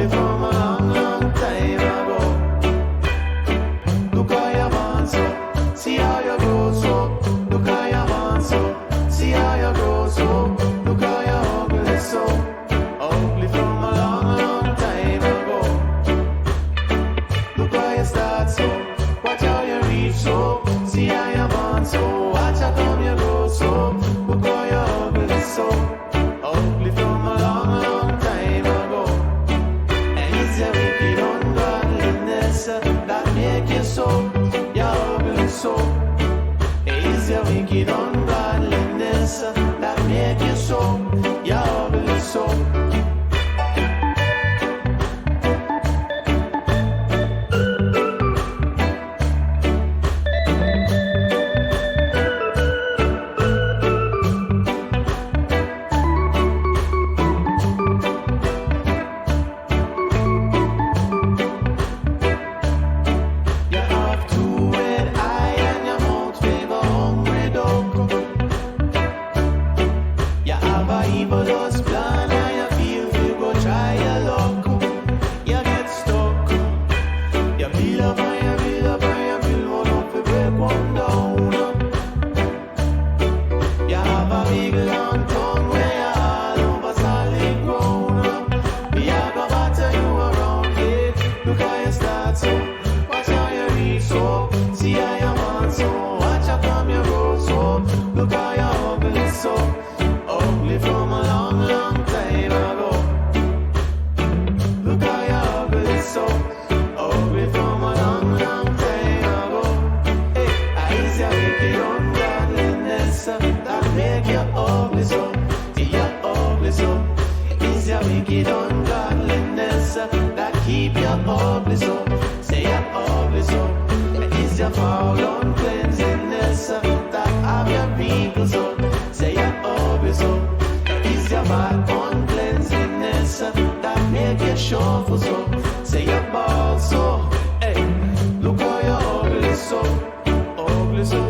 ugly from a long, long time ago. Look how you man so, see how you grow so. Look how you man so, see how you grow so. Look how you ugly so, ugly from a long, long time ago. Look how you start so, watch how you reach so. See how you man so, watch how come you grow so. Look how you ugly so, ugly from a long, long time ago. And it's your wicked ungodliness that make you so, you ugly so. It's your wicked ungodliness that make you so, you ugly so. You have two red eye and your mouth favor hungry dog. You have a evilous plan and you feel you go try your luck. You get stuck. You build up and you build up and you build one up to break one down. You have a big long tongue where you all over solid ground. We are gonna batter you around it. Look how you start so, watch how you reach so. See how you man so, watch how come you grow so. Look how you ugly so, ugly from a long, long time ago. Look how you ugly so, ugly from a long, long time ago. Hey, is your wicked ungodliness that make you ugly so? See you ugly so. Is your wicked ungodliness that keep you ugly so? Say you ugly so. Is your foul uncleanliness that have your people so? Say you ugly so. Is your bad uncleanliness that make you shuffle so? Say you bald so. Hey, look how you ugly so, ugly so.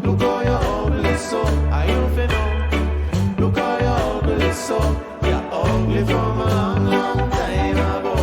Look how you ugly so. Are you fin know? Look how you ugly so. You're ugly from a long, long time ago.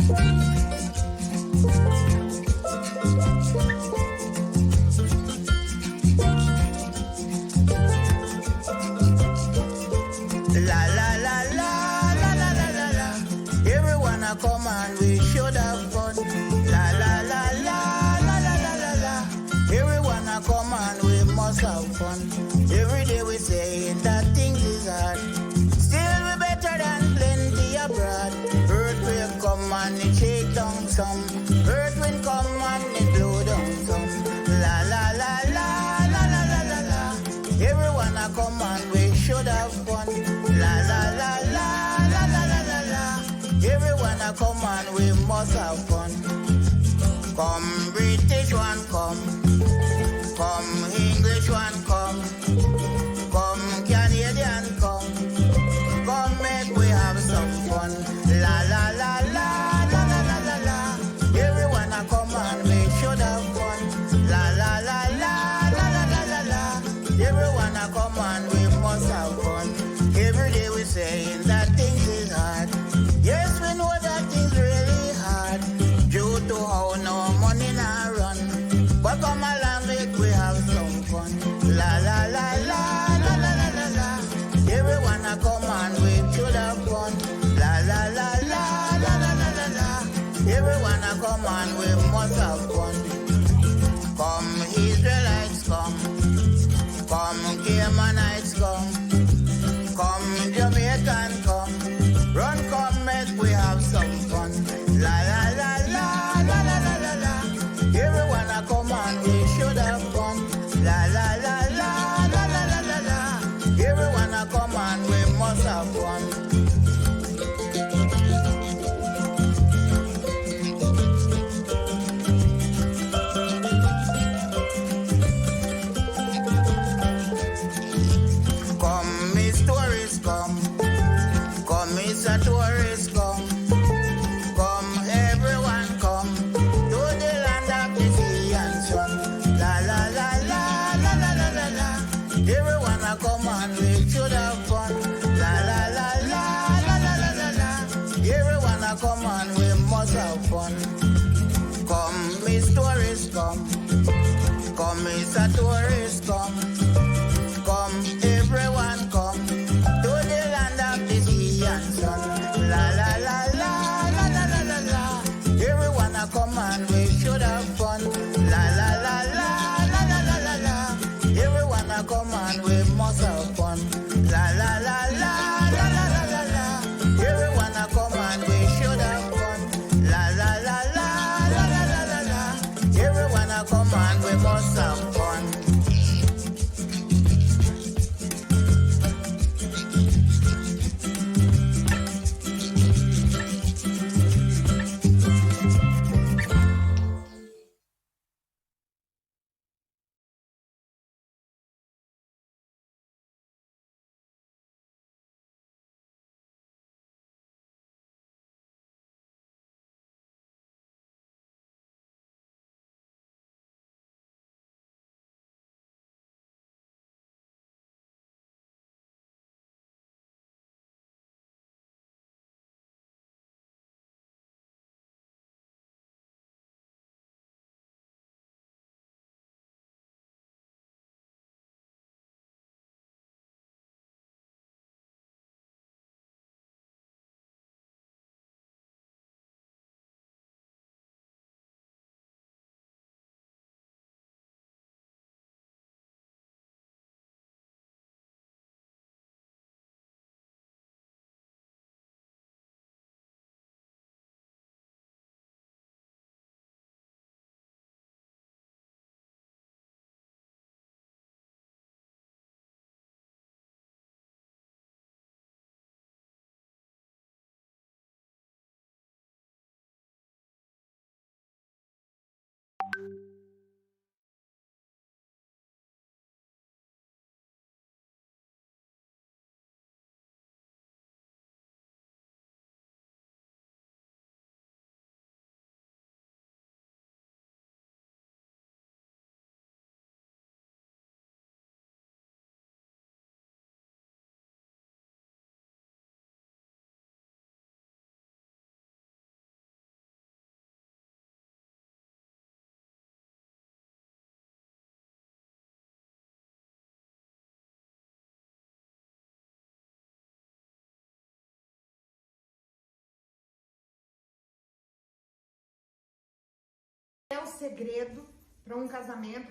La la la la la la la la la. Everyone a come and we should have fun. La la la la la la la la la. Everyone a come and we must have fun. Every day we say that things is hard. Still we better than plenty abroad. Earthquake come and it shake down some. Earth wind come and it blow down some. La la la la la la la la la. Everyone a come and we should have fun. La la la la la la la la la. Everyone a come and we must have fun. Come British one come. Come English one come. Come Canadian come. Come make we have some fun. La la la la la la la la la. Everyone a come and we should have fun. La la la la la la la la la. Everyone a come and we must have fun. Every day we saying that things is hard. Yes, we know that things really hard due to how no money now run. But come along, make we have some fun. La la la la la la la la la. Everyone a come and we should have fun. La la la la la la la la la. Everyone a come and we must have fun. Come Israelites come. Come Caymanites come. Come Jamaican come. Run come make we have some fun. La la la la la la la la la. Everyone a come and we should have fun. La la la la la la la la la. Everyone a come and we must have fun. Come, Miss Tourists come. Come, Miss a tourist come. Come, everyone come. To the land of the sea and sun. La la la la la la la la la. Everyone a come and we should have fun. La la la la la la la la la. Everyone a come and we must have fun. Come, Miss Tourist come. Come, Miss a tourist come. Come, everyone come. To the land of the sea and sun. La la la la la la la la la. Everyone a come and we should have fun. La la la la la la la la la. Everyone a come and we must have fun. La la la la la la la la la. Everyone a come and we should have fun. La la la la la la la la la. Everyone a come and we must have fun. é o segredo para um casamento?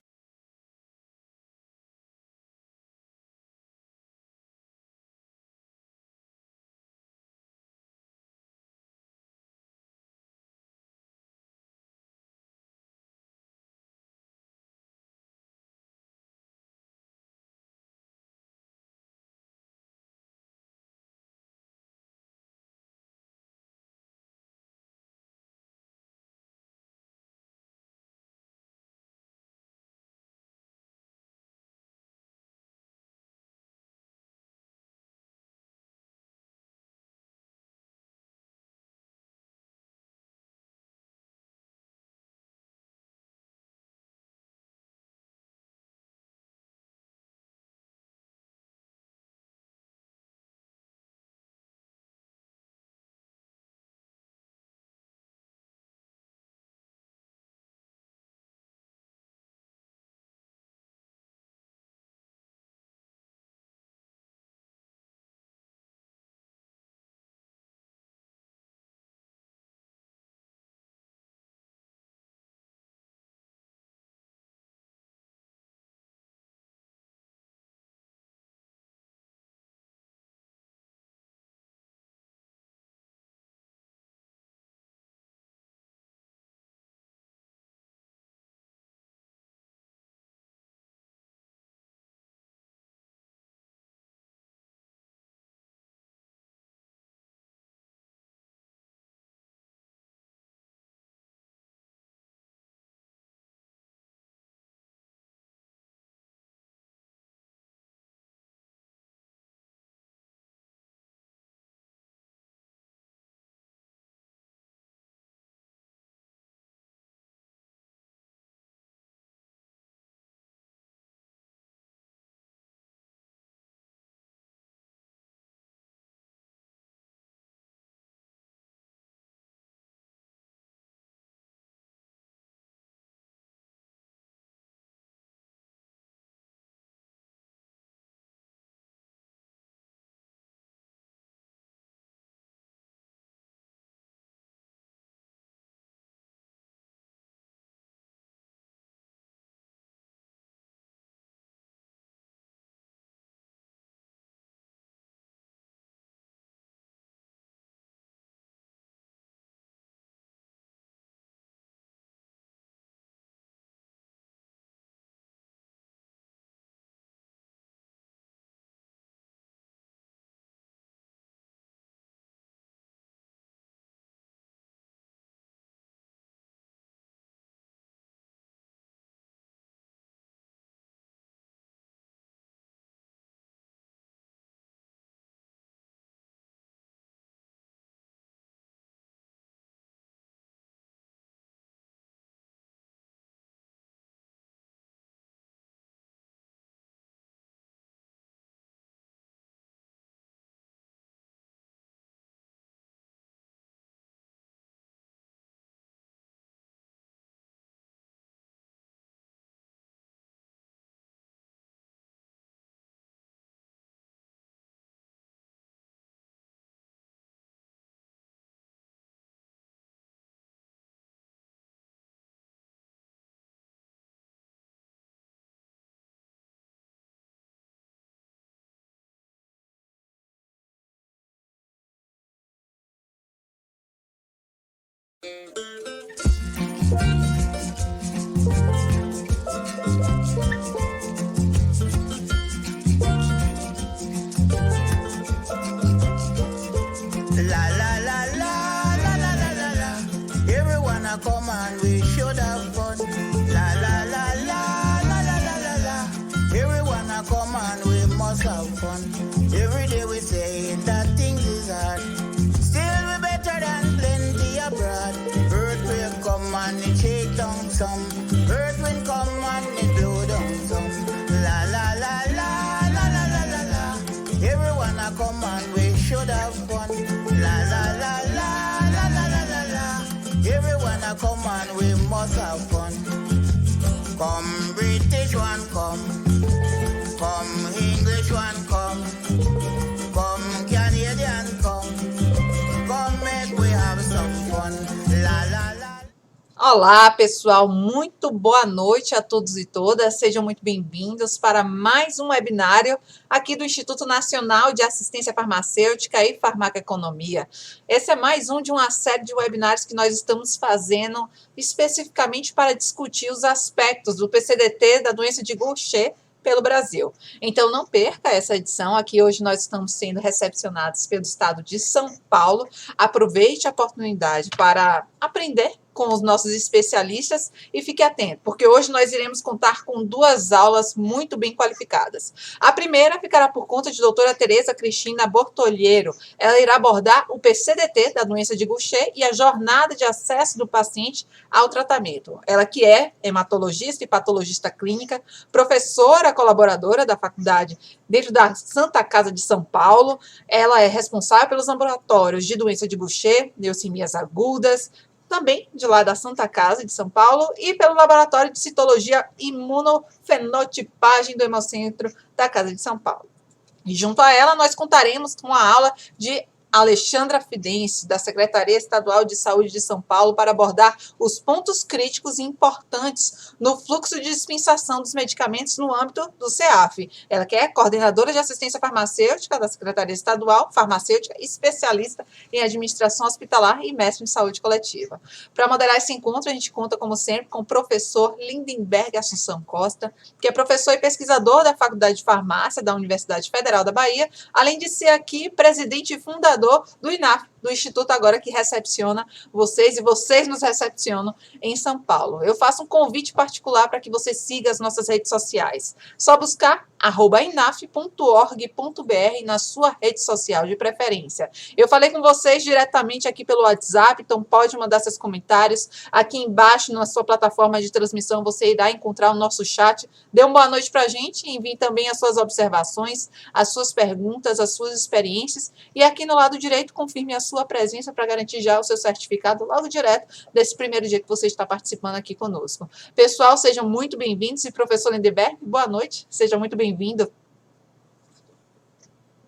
La la la la la la la la la. Everyone a come and we should have fun. La la la la la la la la la. Everyone a come and we must have fun. Every day we say that things is hard. Still we better than plenty abroad. Earthquake come and it shake down some. Earth wind come and it blow down some. La la la la la la la la la. Everyone a come and we should have fun. La la la la la la la la la. Everyone a come and we must have fun. Come British one come. Come English one come. Come Canadian come. Come make we have some fun. La la la. Olá, pessoal, muito boa noite a todos e todas. Sejam muito bem-vindos para mais um webinário aqui do Instituto Nacional de Assistência Farmacêutica e Farmacoeconomia. Esse é mais um de uma série de webinários que nós estamos fazendo especificamente para discutir os aspectos do PCDT da doença de Gaucher pelo Brasil. Então, não perca essa edição. Aqui hoje nós estamos sendo recepcionados pelo estado de São Paulo. Aproveite a oportunidade para aprender com os nossos especialistas e fique atento, porque hoje nós iremos contar com duas aulas muito bem qualificadas. A primeira ficará por conta de doutora Tereza Cristina Bortolheiro. Ela irá abordar o PCDT da doença de Gaucher e a jornada de acesso do paciente ao tratamento. Ela que é hematologista e patologista clínica, professora colaboradora da faculdade dentro da Santa Casa de São Paulo. Ela é responsável pelos laboratórios de doença de Gaucher, leucemias agudas, também de lá da Santa Casa de São Paulo, e pelo Laboratório de Citologia e Imunofenotipagem do Hemocentro da Casa de São Paulo. E junto a ela, nós contaremos com a aula de Alexandra Fidêncio, da Secretaria Estadual de Saúde de São Paulo, para abordar os pontos críticos e importantes no fluxo de dispensação dos medicamentos no âmbito do CEAF. Ela que é coordenadora de assistência farmacêutica da Secretaria Estadual, farmacêutica, especialista em administração hospitalar e mestre em saúde coletiva. Para moderar esse encontro, a gente conta, como sempre, com o professor Lindenberg Assunção Costa, que é professor e pesquisador da Faculdade de Farmácia da Universidade Federal da Bahia, além de ser aqui presidente e fundador do INAF, do Instituto agora que recepciona vocês, e vocês nos recepcionam em São Paulo. Eu faço um convite particular para que você siga as nossas redes sociais. Só buscar @inaf.org.br na sua rede social de preferência. Eu falei com vocês diretamente aqui pelo WhatsApp, então pode mandar seus comentários. Aqui embaixo, na sua plataforma de transmissão, você irá encontrar o nosso chat. Dê uma boa noite para a gente, envie também as suas observações, as suas perguntas, as suas experiências, e aqui no lado direito, confirme a sua presença para garantir já o seu certificado logo direto desse primeiro dia que você está participando aqui conosco. Pessoal, sejam muito bem-vindos, e professor Lindenberg, boa noite, seja muito bem-vindo.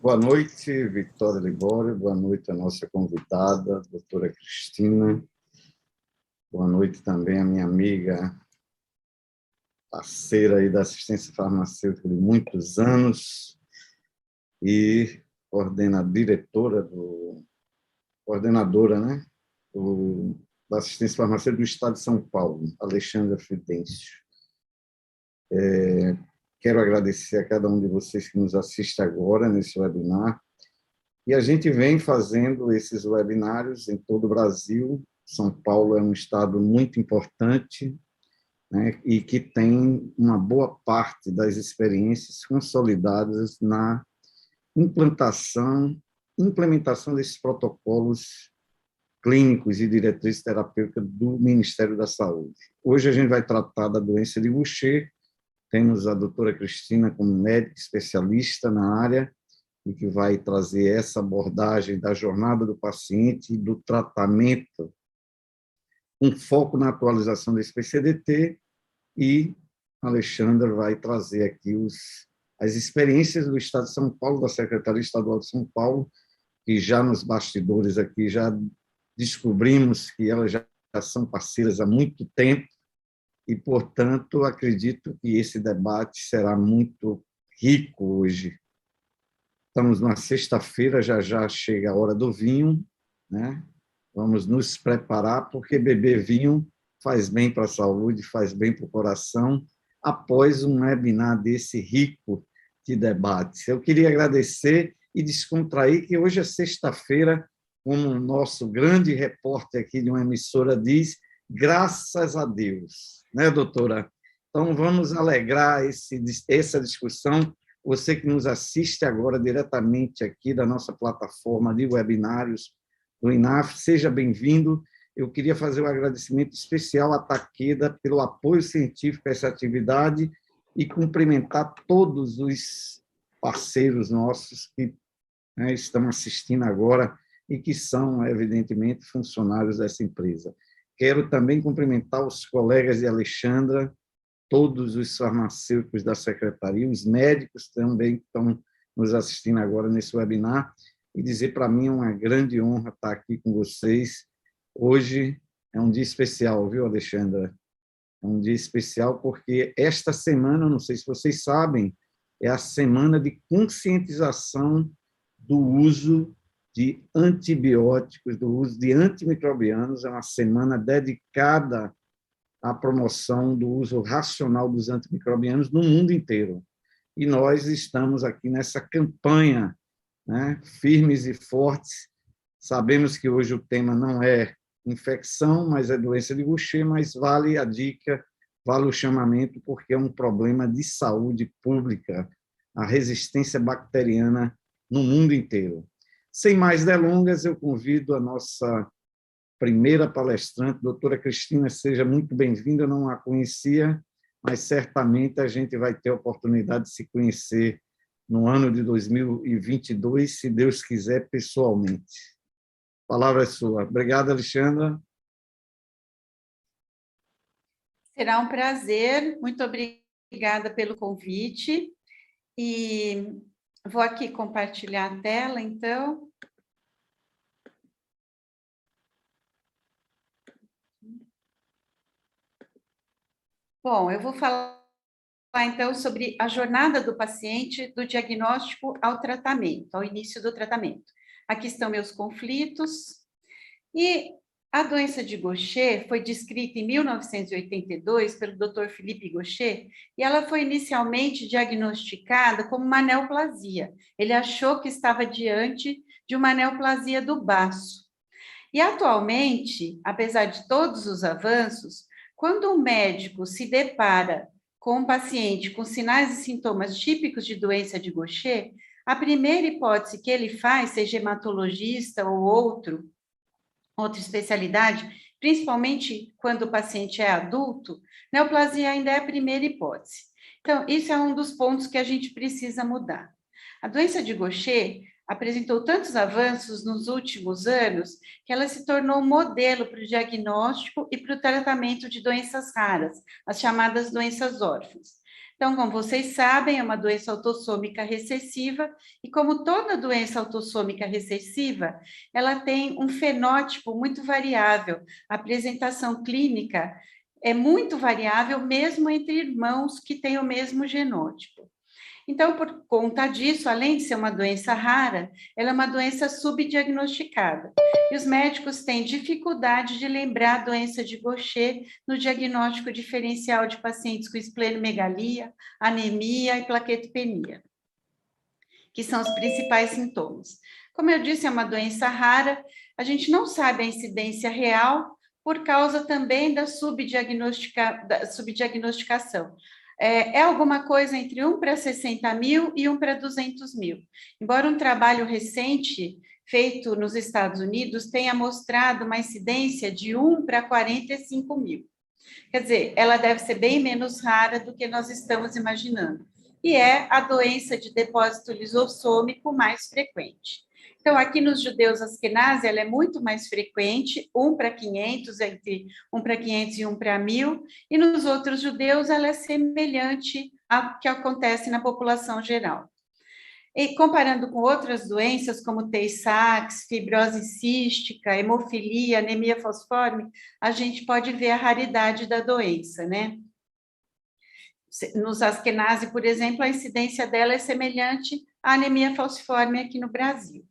Boa noite, Vitória Libório, boa noite a nossa convidada, doutora Cristina, boa noite também a minha amiga, parceira aí da assistência farmacêutica de muitos anos e coordenadora, né, da assistência farmacêutica do Estado de São Paulo, Alexandra Fidêncio. Quero agradecer a cada um de vocês que nos assiste agora nesse webinar. E a gente vem fazendo esses webinários em todo o Brasil. São Paulo é um estado muito importante, né, e que tem uma boa parte das experiências consolidadas na implementação desses protocolos clínicos e diretrizes terapêuticas do Ministério da Saúde. Hoje a gente vai tratar da doença de Gaucher. Temos a doutora Cristina como médica especialista na área e que vai trazer essa abordagem da jornada do paciente e do tratamento, com foco na atualização desse PCDT, e a Alexandra vai trazer aqui as experiências do Estado de São Paulo, da Secretaria Estadual de São Paulo, que já nos bastidores aqui já descobrimos que elas já são parceiras há muito tempo, e, portanto, acredito que esse debate será muito rico hoje. Estamos numa sexta-feira, já chega a hora do vinho, né? Vamos nos preparar, porque beber vinho faz bem para a saúde, faz bem para o coração, após um webinar desse rico de debates. Eu queria agradecer e descontrair que hoje é sexta-feira, como o nosso grande repórter aqui de uma emissora diz, graças a Deus, né, doutora? Então, vamos alegrar essa discussão. Você que nos assiste agora diretamente aqui da nossa plataforma de webinários do INAF, seja bem-vindo. Eu queria fazer um agradecimento especial à Takeda pelo apoio científico a essa atividade e cumprimentar todos os parceiros nossos que, né, estão assistindo agora e que são, evidentemente, funcionários dessa empresa. Quero também cumprimentar os colegas de Alexandra, todos os farmacêuticos da secretaria, os médicos também que estão nos assistindo agora nesse webinar, e dizer para mim é uma grande honra estar aqui com vocês hoje, É um dia especial, viu, Alexandra? É um dia especial porque esta semana, não sei se vocês sabem, é a semana de conscientização do uso de antibióticos, do uso de antimicrobianos. É uma semana dedicada à promoção do uso racional dos antimicrobianos no mundo inteiro. E nós estamos aqui nessa campanha, né, firmes e fortes. Sabemos que hoje o tema não é infecção, mas é doença de Gaucher, mas vale a dica, vale o chamamento, porque é um problema de saúde pública, a resistência bacteriana no mundo inteiro. Sem mais delongas, eu convido a nossa primeira palestrante, doutora Cristina, seja muito bem-vinda, eu não a conhecia, mas certamente a gente vai ter a oportunidade de se conhecer no ano de 2022, se Deus quiser, pessoalmente. A palavra é sua. Obrigado, Alexandra. Será um prazer, muito obrigada pelo convite. E vou aqui compartilhar a tela, então. Bom, eu vou falar, então, sobre a jornada do paciente do diagnóstico ao tratamento, ao início do tratamento. Aqui estão meus conflitos. E a doença de Gaucher foi descrita em 1982 pelo Dr. Philippe Gaucher, e ela foi inicialmente diagnosticada como uma neoplasia. Ele achou que estava diante de uma neoplasia do baço. E atualmente, apesar de todos os avanços, quando um médico se depara com um paciente com sinais e sintomas típicos de doença de Gaucher, a primeira hipótese que ele faz, seja hematologista ou outra especialidade, principalmente quando o paciente é adulto, neoplasia ainda é a primeira hipótese. Então, isso é um dos pontos que a gente precisa mudar. A doença de Gaucher apresentou tantos avanços nos últimos anos que ela se tornou um modelo para o diagnóstico e para o tratamento de doenças raras, as chamadas doenças órfãs. Então, como vocês sabem, é uma doença autossômica recessiva, e como toda doença autossômica recessiva, ela tem um fenótipo muito variável. A apresentação clínica é muito variável, mesmo entre irmãos que têm o mesmo genótipo. Então, por conta disso, além de ser uma doença rara, ela é uma doença subdiagnosticada. E os médicos têm dificuldade de lembrar a doença de Gaucher no diagnóstico diferencial de pacientes com esplenomegalia, anemia e plaquetopenia, que são os principais sintomas. Como eu disse, é uma doença rara, a gente não sabe a incidência real por causa também da subdiagnosticação. É alguma coisa entre 1 para 60 mil e 1 para 200 mil. Embora um trabalho recente feito nos Estados Unidos tenha mostrado uma incidência de 1 para 45 mil. Quer dizer, ela deve ser bem menos rara do que nós estamos imaginando. E é a doença de depósito lisossômico mais frequente. Então, aqui nos judeus askenazi, ela é muito mais frequente, 1 para 500, entre 1 para 500 e 1 para 1000, e nos outros judeus ela é semelhante ao que acontece na população geral. E comparando com outras doenças, como Tay-Sachs, fibrose cística, hemofilia, anemia falciforme, a gente pode ver a raridade da doença, né? Nos askenazi, por exemplo, a incidência dela é semelhante à anemia falciforme aqui no Brasil.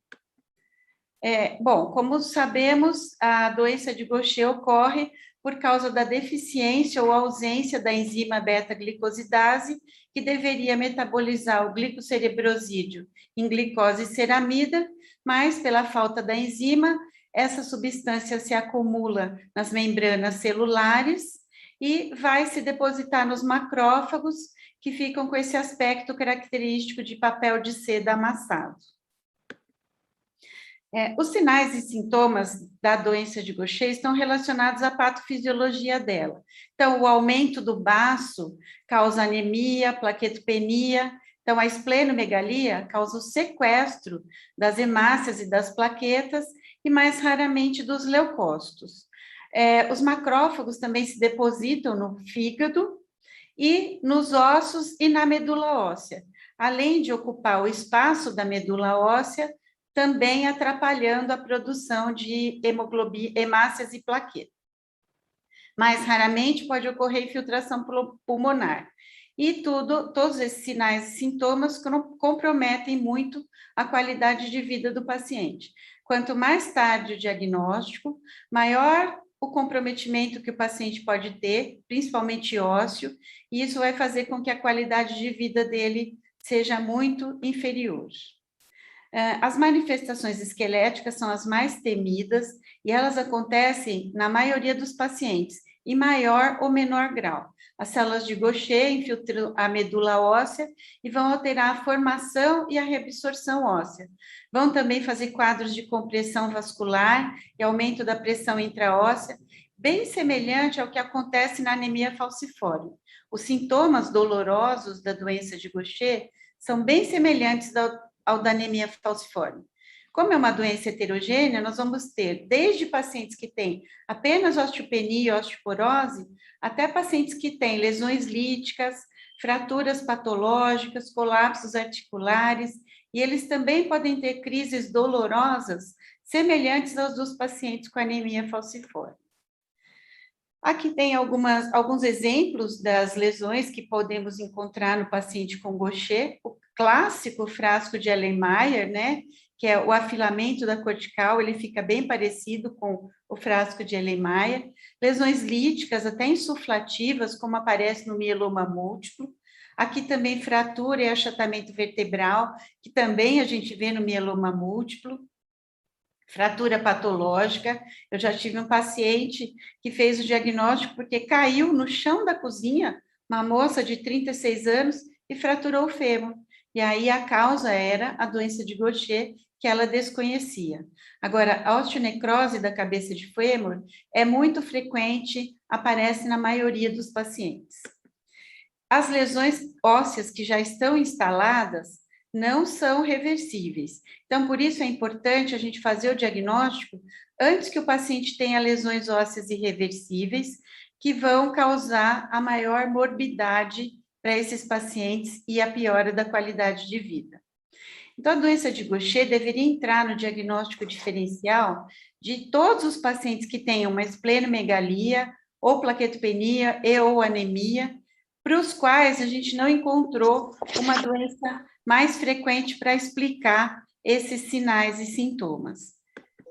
Bom, como sabemos, a doença de Gaucher ocorre por causa da deficiência ou ausência da enzima beta-glicosidase, que deveria metabolizar o glicocerebrosídeo em glicose e ceramida, mas pela falta da enzima, essa substância se acumula nas membranas celulares e vai se depositar nos macrófagos, que ficam com esse aspecto característico de papel de seda amassado. Os sinais e sintomas da doença de Gaucher estão relacionados à patofisiologia dela. Então, o aumento do baço causa anemia, plaquetopenia. Então, a esplenomegalia causa o sequestro das hemácias e das plaquetas e, mais raramente, dos leucócitos. Os macrófagos também se depositam no fígado e nos ossos e na medula óssea, além de ocupar o espaço da medula óssea, também atrapalhando a produção de hemácias e plaquetas. Mais raramente pode ocorrer infiltração pulmonar. E todos esses sinais e sintomas comprometem muito a qualidade de vida do paciente. Quanto mais tarde o diagnóstico, maior o comprometimento que o paciente pode ter, principalmente ósseo, e isso vai fazer com que a qualidade de vida dele seja muito inferior. As manifestações esqueléticas são as mais temidas e elas acontecem na maioria dos pacientes, em maior ou menor grau. As células de Gaucher infiltram a medula óssea e vão alterar a formação e a reabsorção óssea. Vão também fazer quadros de compressão vascular e aumento da pressão intraóssea, bem semelhante ao que acontece na anemia falciforme. Os sintomas dolorosos da doença de Gaucher são bem semelhantes ao da anemia falciforme. Como é uma doença heterogênea, nós vamos ter desde pacientes que têm apenas osteopenia e osteoporose, até pacientes que têm lesões líticas, fraturas patológicas, colapsos articulares, e eles também podem ter crises dolorosas semelhantes aos dos pacientes com anemia falciforme. Aqui tem alguns exemplos das lesões que podemos encontrar no paciente com Gaucher. O clássico frasco de Erlenmeyer, né, que é o afilamento da cortical, ele fica bem parecido com o frasco de Erlenmeyer. Lesões líticas, até insuflativas, como aparece no mieloma múltiplo. Aqui também fratura e achatamento vertebral, que também a gente vê no mieloma múltiplo. Fratura patológica, eu já tive um paciente que fez o diagnóstico porque caiu no chão da cozinha, uma moça de 36 anos, e fraturou o fêmur. E aí a causa era a doença de Gaucher, que ela desconhecia. Agora, a osteonecrose da cabeça de fêmur é muito frequente, aparece na maioria dos pacientes. As lesões ósseas que já estão instaladas não são reversíveis. Então, por isso é importante a gente fazer o diagnóstico antes que o paciente tenha lesões ósseas irreversíveis, que vão causar a maior morbidade para esses pacientes e a piora da qualidade de vida. Então, a doença de Gaucher deveria entrar no diagnóstico diferencial de todos os pacientes que tenham uma esplenomegalia, ou plaquetopenia e ou anemia, para os quais a gente não encontrou uma doença mais frequente para explicar esses sinais e sintomas.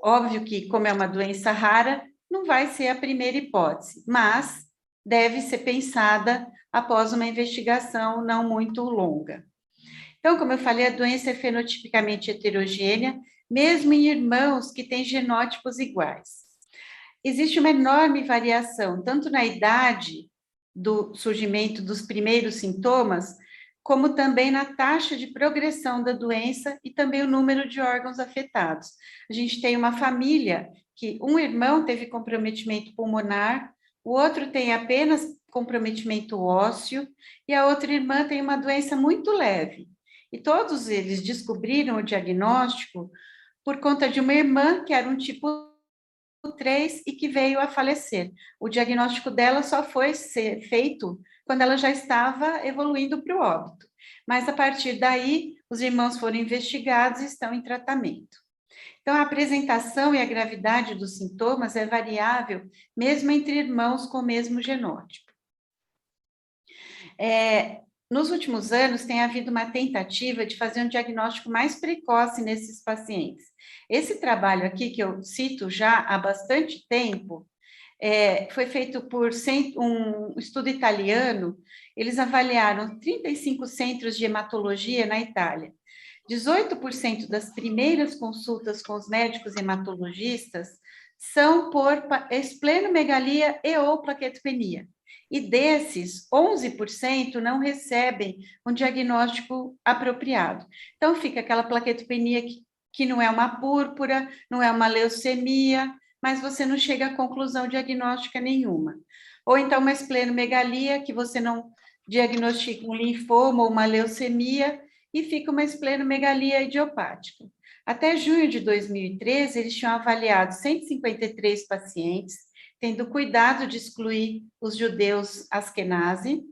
Óbvio que, como é uma doença rara, não vai ser a primeira hipótese, mas deve ser pensada após uma investigação não muito longa. Então, como eu falei, a doença é fenotipicamente heterogênea, mesmo em irmãos que têm genótipos iguais. Existe uma enorme variação, tanto na idade do surgimento dos primeiros sintomas, como também na taxa de progressão da doença e também o número de órgãos afetados. A gente tem uma família que um irmão teve comprometimento pulmonar, o outro tem apenas comprometimento ósseo e a outra irmã tem uma doença muito leve. E todos eles descobriram o diagnóstico por conta de uma irmã que era um tipo 3 e que veio a falecer. O diagnóstico dela só foi ser feito quando ela já estava evoluindo para o óbito. Mas, a partir daí, os irmãos foram investigados e estão em tratamento. Então, a apresentação e a gravidade dos sintomas é variável, mesmo entre irmãos com o mesmo genótipo. Nos últimos anos, tem havido uma tentativa de fazer um diagnóstico mais precoce nesses pacientes. Esse trabalho aqui, que eu cito já há bastante tempo, foi feito por um estudo italiano. Eles avaliaram 35 centros de hematologia na Itália. 18% das primeiras consultas com os médicos hematologistas são por esplenomegalia e ou plaquetopenia. E desses, 11% não recebem um diagnóstico apropriado. Então, fica aquela plaquetopenia que não é uma púrpura, não é uma leucemia, mas você não chega a conclusão diagnóstica nenhuma. Ou então uma esplenomegalia, que você não diagnostica um linfoma ou uma leucemia, e fica uma esplenomegalia idiopática. Até junho de 2013, eles tinham avaliado 153 pacientes, tendo cuidado de excluir os judeus askenazi.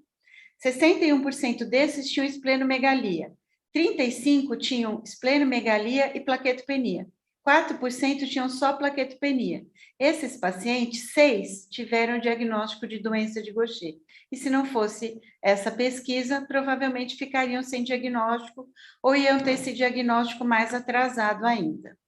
61% desses tinham esplenomegalia, 35% tinham esplenomegalia e plaquetopenia, 4% tinham só plaquetopenia. Esses pacientes, 6 tiveram diagnóstico de doença de Gaucher. E se não fosse essa pesquisa, provavelmente ficariam sem diagnóstico ou iam ter esse diagnóstico mais atrasado ainda.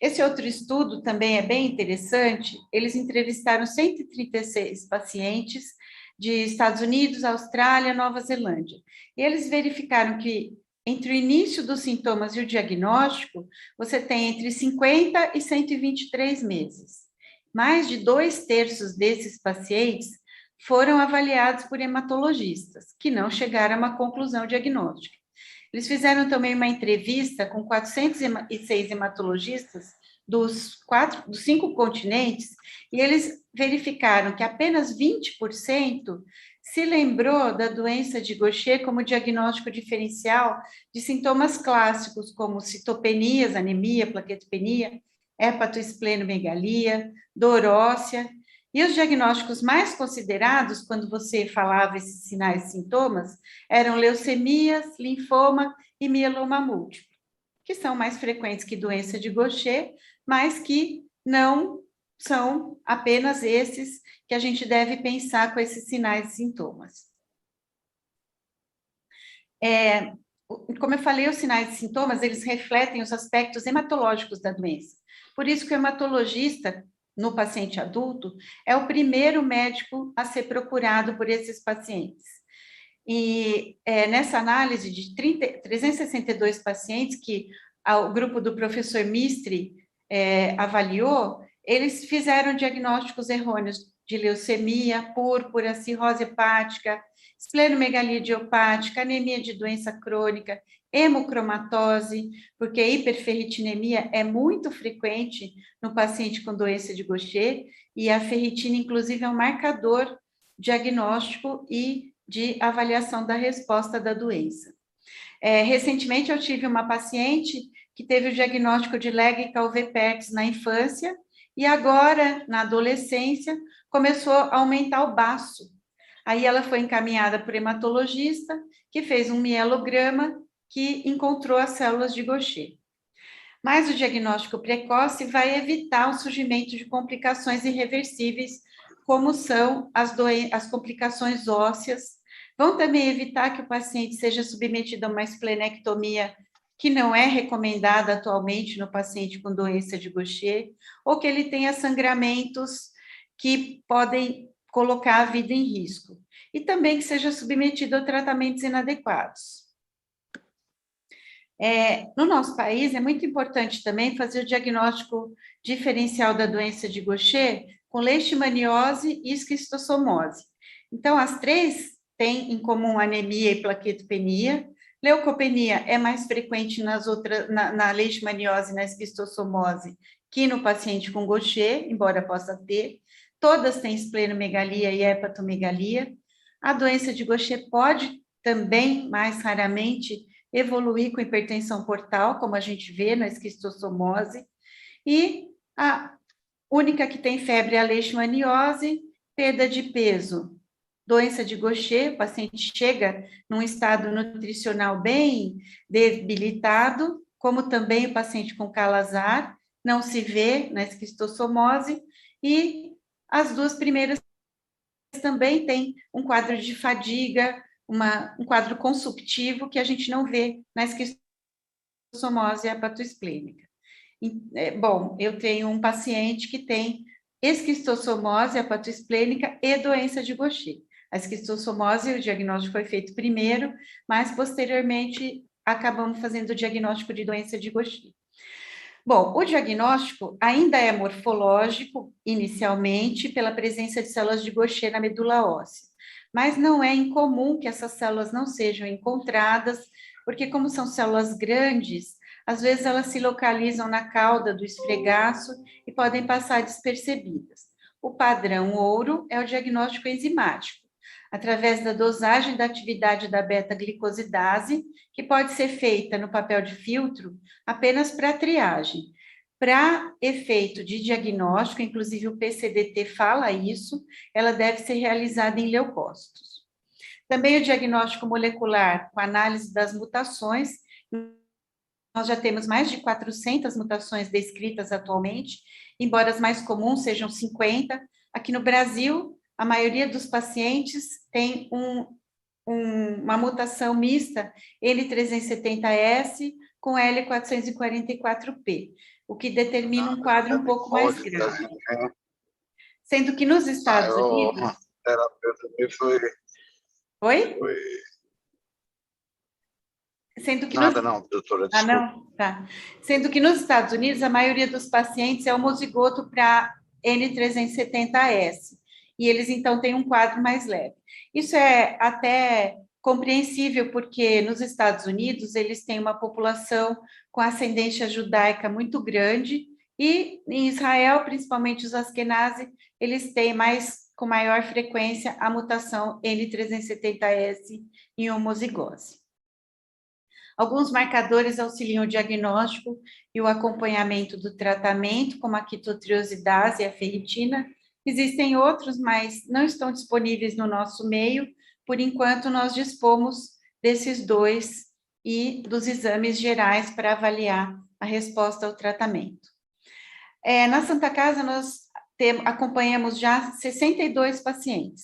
Esse outro estudo também é bem interessante. Eles entrevistaram 136 pacientes de Estados Unidos, Austrália, Nova Zelândia. E eles verificaram que entre o início dos sintomas e o diagnóstico, você tem entre 50 e 123 meses. Mais de 2/3 desses pacientes foram avaliados por hematologistas, que não chegaram a uma conclusão diagnóstica. Eles fizeram também uma entrevista com 406 hematologistas dos 5 continentes, e eles verificaram que apenas 20% se lembrou da doença de Gaucher como diagnóstico diferencial de sintomas clássicos, como citopenias, anemia, plaquetopenia, hepatoesplenomegalia, dor óssea. E os diagnósticos mais considerados, quando você falava esses sinais e sintomas, eram leucemias, linfoma e mieloma múltiplo, que são mais frequentes que doença de Gaucher, mas que não são apenas esses que a gente deve pensar com esses sinais e sintomas. Como eu falei, os sinais e sintomas, eles refletem os aspectos hematológicos da doença. Por isso que o hematologista, no paciente adulto, é o primeiro médico a ser procurado por esses pacientes. E nessa análise de 362 pacientes que o grupo do professor Mistry avaliou, eles fizeram diagnósticos errôneos de leucemia, púrpura, cirrose hepática, esplenomegalia idiopática, anemia de doença crônica, hemocromatose, porque a hiperferritinemia é muito frequente no paciente com doença de Gaucher, e a ferritina, inclusive, é um marcador diagnóstico e de avaliação da resposta da doença. Recentemente, eu tive uma paciente que teve o diagnóstico de Legg-Calvé-Pertz na infância, e agora, na adolescência, começou a aumentar o baço. Aí ela foi encaminhada por hematologista, que fez um mielograma, que encontrou as células de Gaucher. Mas o diagnóstico precoce vai evitar o surgimento de complicações irreversíveis, como são as complicações ósseas. Vão também evitar que o paciente seja submetido a uma esplenectomia, que não é recomendada atualmente no paciente com doença de Gaucher, ou que ele tenha sangramentos que podem colocar a vida em risco. E também que seja submetido a tratamentos inadequados. No nosso país, é muito importante também fazer o diagnóstico diferencial da doença de Gaucher com leishmaniose e esquistossomose. Então, as três têm em comum anemia e plaquetopenia. Leucopenia é mais frequente na leishmaniose e na esquistossomose que no paciente com Gaucher, embora possa ter. Todas têm esplenomegalia e hepatomegalia. A doença de Gaucher pode também, mais raramente, evoluir com hipertensão portal, como a gente vê na esquistossomose. E a única que tem febre é a leishmaniose, perda de peso. Doença de Gaucher, o paciente chega num estado nutricional bem debilitado, como também o paciente com Calazar, não se vê na esquistossomose, e as duas primeiras também têm um quadro de fadiga, um quadro consumptivo que a gente não vê na esquistossomose hepatoesplênica. Bom, eu tenho um paciente que tem esquistossomose hepatoesplênica e doença de Gaucher. A esquistossomose, o diagnóstico foi feito primeiro, mas posteriormente acabamos fazendo o diagnóstico de doença de Gaucher. Bom, o diagnóstico ainda é morfológico, inicialmente, pela presença de células de Gaucher na medula óssea, mas não é incomum que essas células não sejam encontradas, porque como são células grandes, às vezes elas se localizam na cauda do esfregaço e podem passar despercebidas. O padrão ouro é o diagnóstico enzimático, através da dosagem da atividade da beta-glicosidase, que pode ser feita no papel de filtro apenas para triagem. Para efeito de diagnóstico, inclusive o PCDT fala isso, ela deve ser realizada em leucócitos. Também o diagnóstico molecular, com análise das mutações, nós já temos mais de 400 mutações descritas atualmente, embora as mais comuns sejam 50. Aqui no Brasil, a maioria dos pacientes tem uma mutação mista N370S com L444P, o que determina um quadro um pouco mais grave. Sendo que nos Estados Unidos... terapeuta foi... Oi? Sendo que Nada, não, doutora, desculpa. não? Tá. Sendo que nos Estados Unidos, a maioria dos pacientes é homozigoto para N370S, e eles, então, têm um quadro mais leve. Isso é até compreensível, porque nos Estados Unidos, eles têm uma população com ascendência judaica muito grande, e em Israel, principalmente os Askenazi, eles têm com maior frequência a mutação N370S em homozigose. Alguns marcadores auxiliam o diagnóstico e o acompanhamento do tratamento, como a quitotriosidase e a ferritina. Existem outros, mas não estão disponíveis no nosso meio. Por enquanto, nós dispomos desses dois e dos exames gerais para avaliar a resposta ao tratamento. Na Santa Casa, nós acompanhamos já 62 pacientes.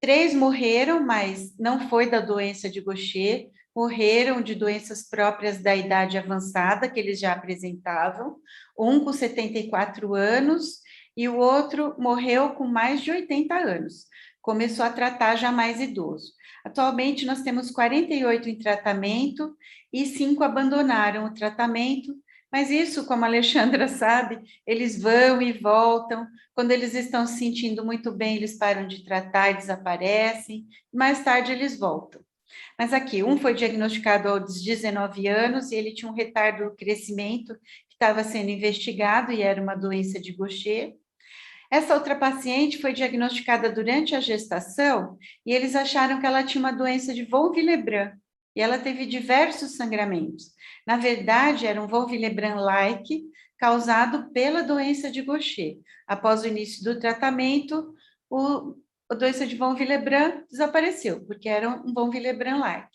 3 morreram, mas não foi da doença de Gaucher, morreram de doenças próprias da idade avançada, que eles já apresentavam, um com 74 anos, e o outro morreu com mais de 80 anos, começou a tratar já mais idoso. Atualmente, nós temos 48 em tratamento, e 5 abandonaram o tratamento, mas isso, como a Alexandra sabe, eles vão e voltam, quando eles estão se sentindo muito bem, eles param de tratar e desaparecem, mais tarde eles voltam. Mas aqui, um foi diagnosticado aos 19 anos e ele tinha um retardo do crescimento que estava sendo investigado e era uma doença de Gaucher. Essa outra paciente foi diagnosticada durante a gestação e eles acharam que ela tinha uma doença de von Willebrand e ela teve diversos sangramentos. Na verdade, era um von Willebrand-like causado pela doença de Gaucher. Após o início do tratamento, a doença de von Willebrand desapareceu, porque era um von Willebrand-like.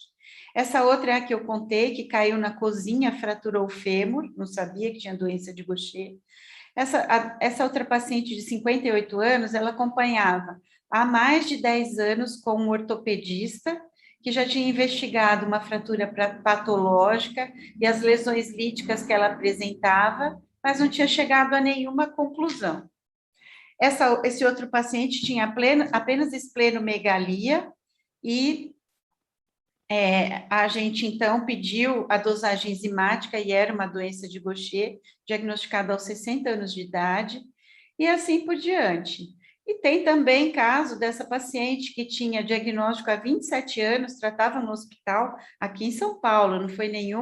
Essa outra é a que eu contei, que caiu na cozinha, fraturou o fêmur, não sabia que tinha doença de Gaucher. Essa outra paciente de 58 anos, ela acompanhava há mais de 10 anos com um ortopedista, que já tinha investigado uma fratura patológica e as lesões líticas que ela apresentava, mas não tinha chegado a nenhuma conclusão. Esse outro paciente tinha apenas esplenomegalia e a gente, então, pediu a dosagem enzimática e era uma doença de Gaucher, diagnosticada aos 60 anos de idade, e assim por diante. E tem também caso dessa paciente que tinha diagnóstico há 27 anos, tratava no hospital aqui em São Paulo, não foi nenhum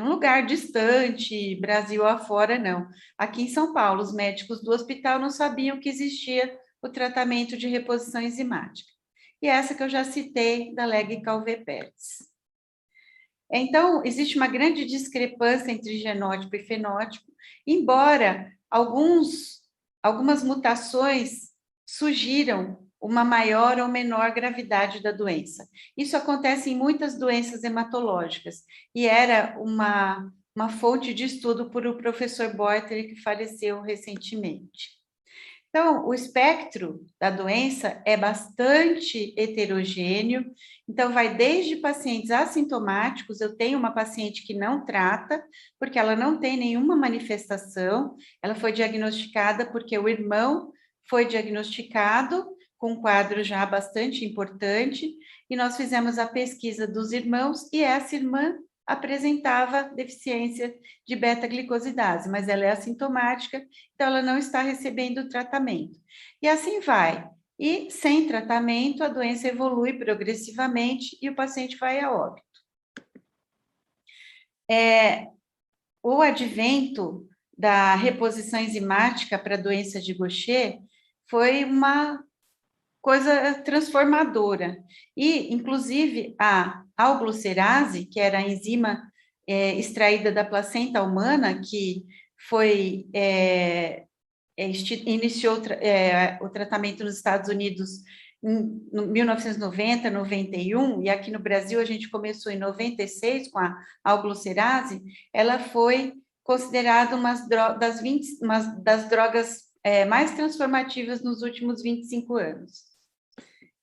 lugar distante, Brasil afora, não. Aqui em São Paulo, os médicos do hospital não sabiam que existia o tratamento de reposição enzimática. E essa que eu já citei, da Legge-Calvé-Pérez. Então, existe uma grande discrepância entre genótipo e fenótipo, embora algumas mutações sugiram uma maior ou menor gravidade da doença. Isso acontece em muitas doenças hematológicas, e era uma fonte de estudo por o professor Boiter, que faleceu recentemente. Então, o espectro da doença é bastante heterogêneo, então vai desde pacientes assintomáticos, eu tenho uma paciente que não trata, porque ela não tem nenhuma manifestação, ela foi diagnosticada porque o irmão foi diagnosticado com um quadro já bastante importante, e nós fizemos a pesquisa dos irmãos, e essa irmã apresentava deficiência de beta-glicosidase, mas ela é assintomática, então ela não está recebendo tratamento. E assim vai. E sem tratamento, a doença evolui progressivamente e o paciente vai a óbito. O advento da reposição enzimática para a doença de Gaucher foi uma coisa transformadora. E, inclusive, a alglucerase, que era a enzima extraída da placenta humana, que iniciou o tratamento nos Estados Unidos em 1990, 91, e aqui no Brasil a gente começou em 96 com a alglucerase, ela foi considerada uma das drogas mais transformativas nos últimos 25 anos.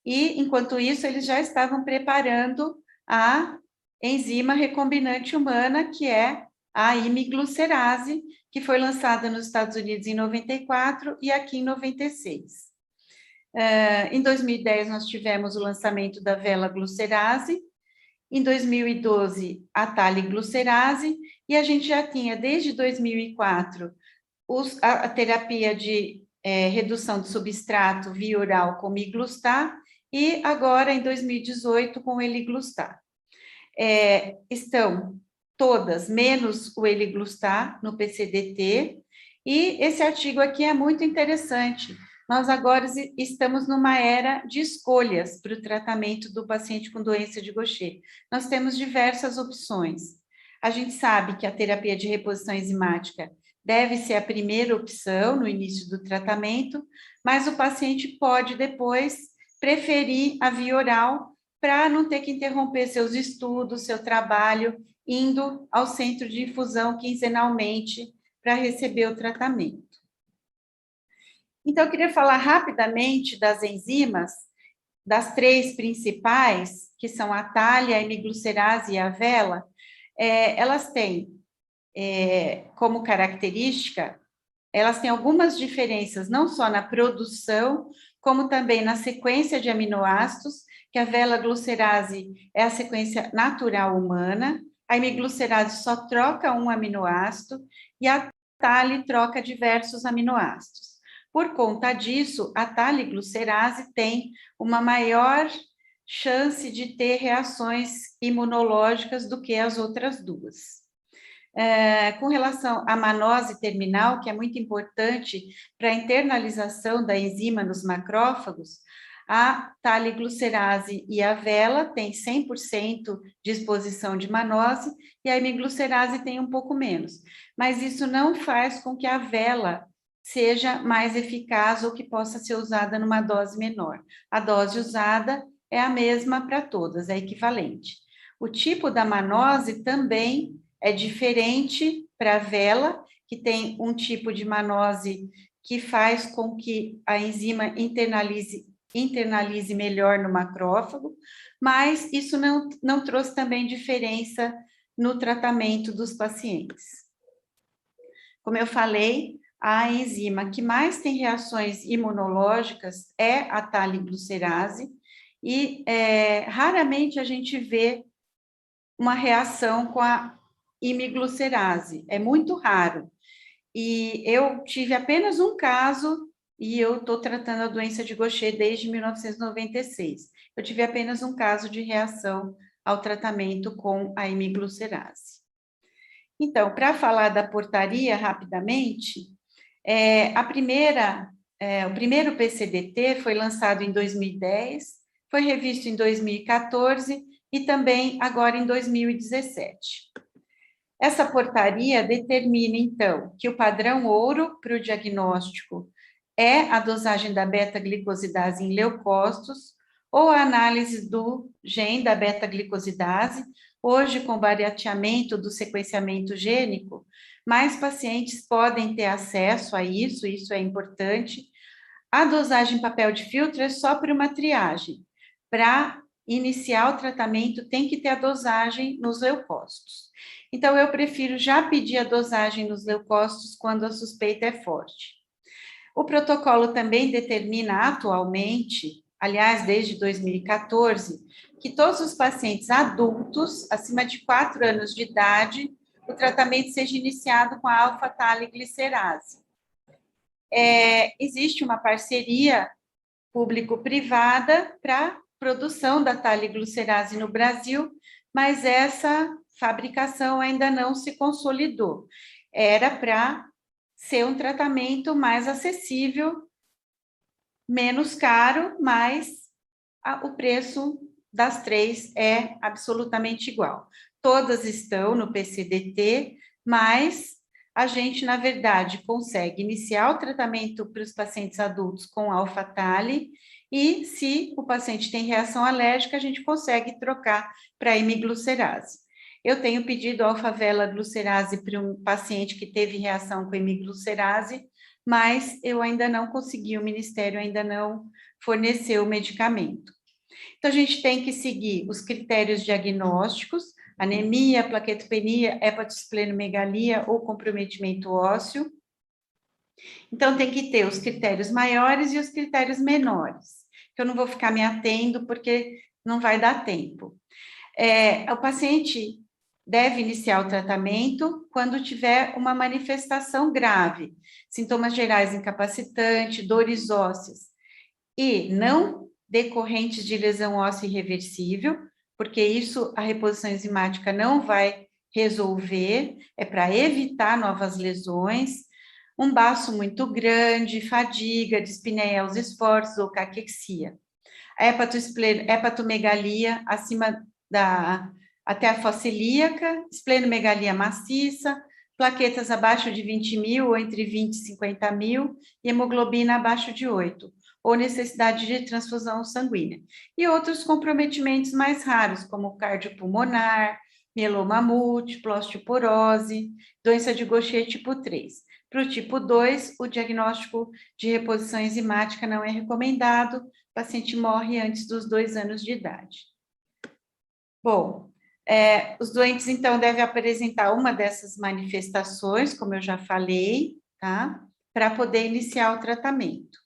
E, enquanto isso, eles já estavam preparando a enzima recombinante humana, que é a imiglucerase, que foi lançada nos Estados Unidos em 94 e aqui em 96. Em 2010, nós tivemos o lançamento da velaglucerase, em 2012, a taliglucerase, e a gente já tinha, desde 2004, a terapia de redução de substrato via oral com miglustat, e agora, em 2018, com o eliglustat. Estão todas, menos o eliglustat, no PCDT, e esse artigo aqui é muito interessante. Nós agora estamos numa era de escolhas para o tratamento do paciente com doença de Gaucher. Nós temos diversas opções. A gente sabe que a terapia de reposição enzimática deve ser a primeira opção no início do tratamento, mas o paciente pode depois preferir a via oral para não ter que interromper seus estudos, seu trabalho, indo ao centro de infusão quinzenalmente para receber o tratamento. Então, eu queria falar rapidamente das enzimas, das três principais, que são a TALI, a imiglucerase e a vela. Elas têm como característica, elas têm algumas diferenças, não só na produção, como também na sequência de aminoácidos, que a velaglucerase é a sequência natural humana, a imiglucerase só troca um aminoácido e a TALI troca diversos aminoácidos. Por conta disso, a taliglucerase tem uma maior chance de ter reações imunológicas do que as outras duas. Com relação à manose terminal, que é muito importante para a internalização da enzima nos macrófagos, a taliglucerase e a vela têm 100% de exposição de manose e a imiglucerase tem um pouco menos. Mas isso não faz com que a vela seja mais eficaz ou que possa ser usada numa dose menor. A dose usada é a mesma para todas, é equivalente. O tipo da manose também é diferente para a vela, que tem um tipo de manose que faz com que a enzima internalize melhor no macrófago, mas isso não trouxe também diferença no tratamento dos pacientes. Como eu falei, a enzima que mais tem reações imunológicas é a taliglucerase, e raramente a gente vê uma reação com a imiglucerase, é muito raro. E eu tive apenas um caso, e eu estou tratando a doença de Gaucher desde 1996. Eu tive apenas um caso de reação ao tratamento com a imiglucerase. Então, para falar da portaria rapidamente, o primeiro PCDT foi lançado em 2010, foi revisto em 2014 e também agora em 2017. Essa portaria determina, então, que o padrão ouro para o diagnóstico é a dosagem da beta-glicosidase em leucócitos ou a análise do gene da beta-glicosidase. Hoje, com o barateamento do sequenciamento gênico, mais pacientes podem ter acesso a isso é importante. A dosagem em papel de filtro é só para uma triagem. Para iniciar o tratamento, tem que ter a dosagem nos leucócitos. Então, eu prefiro já pedir a dosagem nos leucócitos quando a suspeita é forte. O protocolo também determina atualmente, aliás, desde 2014, que todos os pacientes adultos, acima de 4 anos de idade, o tratamento seja iniciado com a alfa-taliglucerase. Existe uma parceria público-privada para produção da taliglucerase no Brasil, mas essa fabricação ainda não se consolidou. Era para ser um tratamento mais acessível, menos caro, mas o preço das três é absolutamente igual. Todas estão no PCDT, mas a gente, na verdade, consegue iniciar o tratamento para os pacientes adultos com alfa-tale, e se o paciente tem reação alérgica, a gente consegue trocar para imiglucerase. Eu tenho pedido alfa-vela-glucerase para um paciente que teve reação com imiglucerase, mas eu ainda não consegui, o Ministério ainda não forneceu o medicamento. Então, a gente tem que seguir os critérios diagnósticos, anemia, plaquetopenia, hepatosplenomegalia ou comprometimento ósseo. Então, tem que ter os critérios maiores e os critérios menores, que eu não vou ficar me atendo, porque não vai dar tempo. O paciente deve iniciar o tratamento quando tiver uma manifestação grave, sintomas gerais incapacitantes, dores ósseas, e não decorrentes de lesão óssea irreversível, porque isso a reposição enzimática não vai resolver, é para evitar novas lesões, um baço muito grande, fadiga, dispneia aos esforços ou caquexia. A hepatomegalia acima até a fossa ilíaca, esplenomegalia maciça, plaquetas abaixo de 20 mil ou entre 20 e 50 mil, e hemoglobina abaixo de 8, ou necessidade de transfusão sanguínea. E outros comprometimentos mais raros, como cardiopulmonar, mieloma múltiplo, osteoporose, doença de Gaucher tipo 3. Para o tipo 2, o diagnóstico de reposição enzimática não é recomendado, o paciente morre antes dos 2 anos de idade. Bom, os doentes, então, devem apresentar uma dessas manifestações, como eu já falei, tá? Para poder iniciar o tratamento.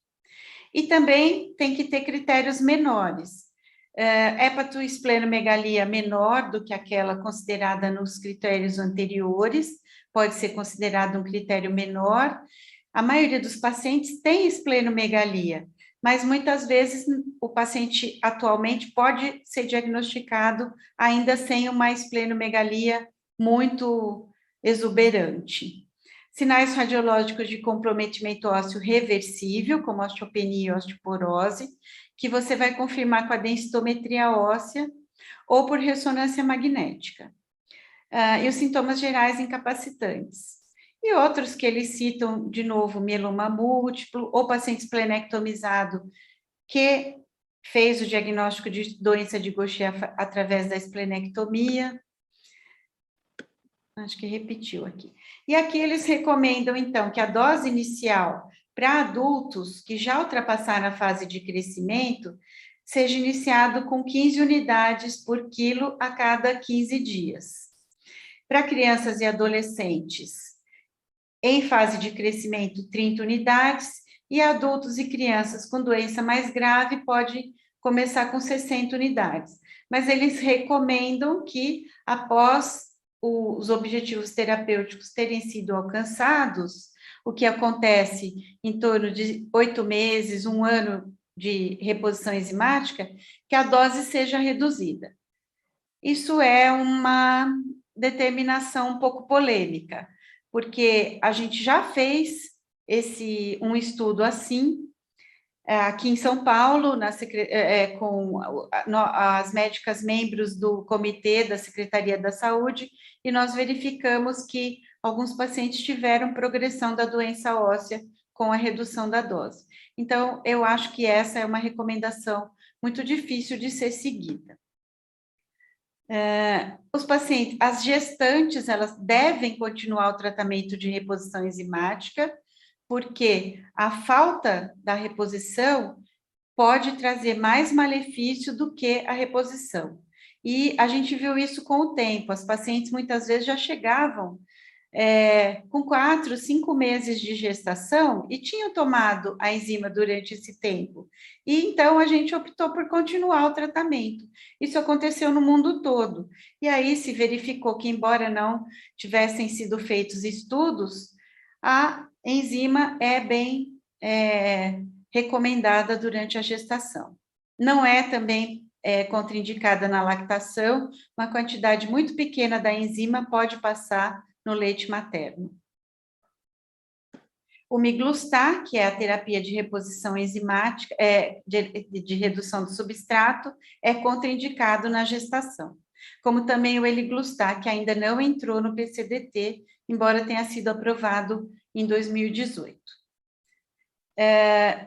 E também tem que ter critérios menores. Hepatoesplenomegalia menor do que aquela considerada nos critérios anteriores, pode ser considerado um critério menor. A maioria dos pacientes tem esplenomegalia, mas muitas vezes o paciente atualmente pode ser diagnosticado ainda sem uma esplenomegalia muito exuberante. Sinais radiológicos de comprometimento ósseo reversível, como osteopenia e osteoporose, que você vai confirmar com a densitometria óssea ou por ressonância magnética. E os sintomas gerais incapacitantes. E outros que eles citam, de novo, mieloma múltiplo, ou paciente esplenectomizado que fez o diagnóstico de doença de Gaucher através da esplenectomia. Acho que repetiu aqui. E aqui eles recomendam, então, que a dose inicial para adultos que já ultrapassaram a fase de crescimento seja iniciado com 15 unidades por quilo a cada 15 dias. Para crianças e adolescentes em fase de crescimento, 30 unidades, e adultos e crianças com doença mais grave pode começar com 60 unidades. Mas eles recomendam que, após os objetivos terapêuticos terem sido alcançados, o que acontece em torno de 8 meses, 1 ano de reposição enzimática, que a dose seja reduzida. Isso é uma determinação um pouco polêmica, porque a gente já fez um estudo assim, aqui em São Paulo, com as médicas membros do comitê da Secretaria da Saúde, e nós verificamos que alguns pacientes tiveram progressão da doença óssea com a redução da dose. Então, eu acho que essa é uma recomendação muito difícil de ser seguida. Os pacientes, as gestantes, elas devem continuar o tratamento de reposição enzimática, porque a falta da reposição pode trazer mais malefício do que a reposição. E a gente viu isso com o tempo, as pacientes muitas vezes já chegavam com 4, 5 meses de gestação e tinham tomado a enzima durante esse tempo. E então a gente optou por continuar o tratamento. Isso aconteceu no mundo todo. E aí se verificou que, embora não tivessem sido feitos estudos, a enzima é bem recomendada durante a gestação. Não é também contraindicada na lactação, uma quantidade muito pequena da enzima pode passar no leite materno. O miglustat, que é a terapia de reposição enzimática, de redução do substrato, é contraindicado na gestação. Como também o eliglustat, que ainda não entrou no PCDT, embora tenha sido aprovado em 2018.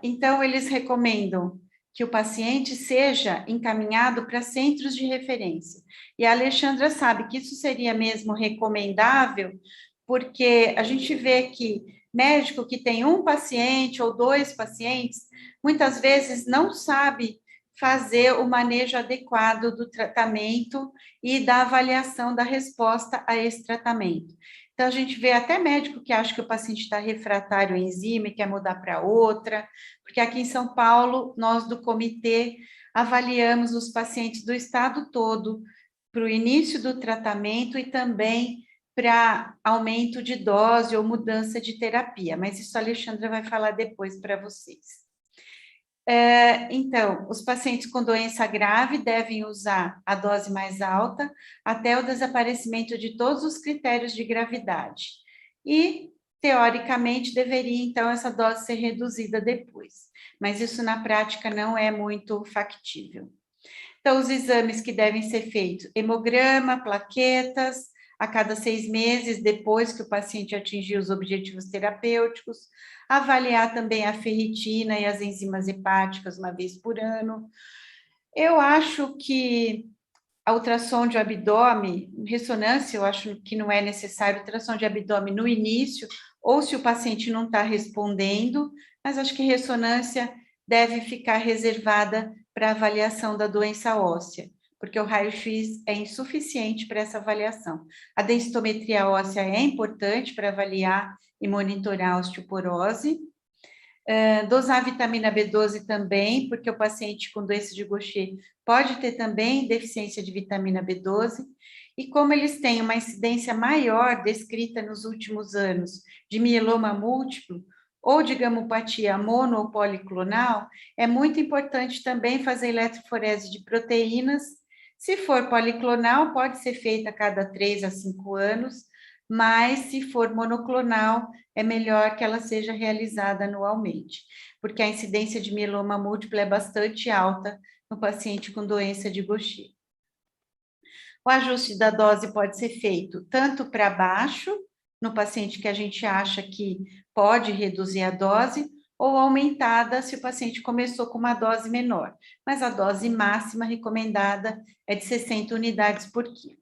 Então, eles recomendam que o paciente seja encaminhado para centros de referência. E a Alexandra sabe que isso seria mesmo recomendável, porque a gente vê que médico que tem um paciente ou 2 pacientes, muitas vezes não sabe fazer o manejo adequado do tratamento e da avaliação da resposta a esse tratamento. Então, a gente vê até médico que acha que o paciente está refratário à enzima e quer mudar para outra, porque aqui em São Paulo, nós do comitê avaliamos os pacientes do estado todo para o início do tratamento e também para aumento de dose ou mudança de terapia, mas isso a Alexandra vai falar depois para vocês. Então, os pacientes com doença grave devem usar a dose mais alta até o desaparecimento de todos os critérios de gravidade. E, teoricamente, deveria, então, essa dose ser reduzida depois. Mas isso, na prática, não é muito factível. Então, os exames que devem ser feitos: hemograma, plaquetas, a cada 6 meses, depois que o paciente atingir os objetivos terapêuticos, avaliar também a ferritina e as enzimas hepáticas uma vez por ano. Eu acho que a ultrassom de abdômen, ressonância, eu acho que não é necessário ultrassom de abdômen no início, ou se o paciente não está respondendo, mas acho que ressonância deve ficar reservada para avaliação da doença óssea, porque o raio-x é insuficiente para essa avaliação. A densitometria óssea é importante para avaliar e monitorar a osteoporose. Dosar vitamina B12 também, porque o paciente com doença de Gaucher pode ter também deficiência de vitamina B12, e como eles têm uma incidência maior descrita nos últimos anos de mieloma múltiplo, ou de gamopatia mono ou policlonal, é muito importante também fazer eletroforese de proteínas. Se for policlonal, pode ser feita a cada 3 a 5 anos, mas se for monoclonal, é melhor que ela seja realizada anualmente, porque a incidência de mieloma múltiplo é bastante alta no paciente com doença de Gaucher. O ajuste da dose pode ser feito tanto para baixo, no paciente que a gente acha que pode reduzir a dose, ou aumentada se o paciente começou com uma dose menor, mas a dose máxima recomendada é de 60 unidades por quilo.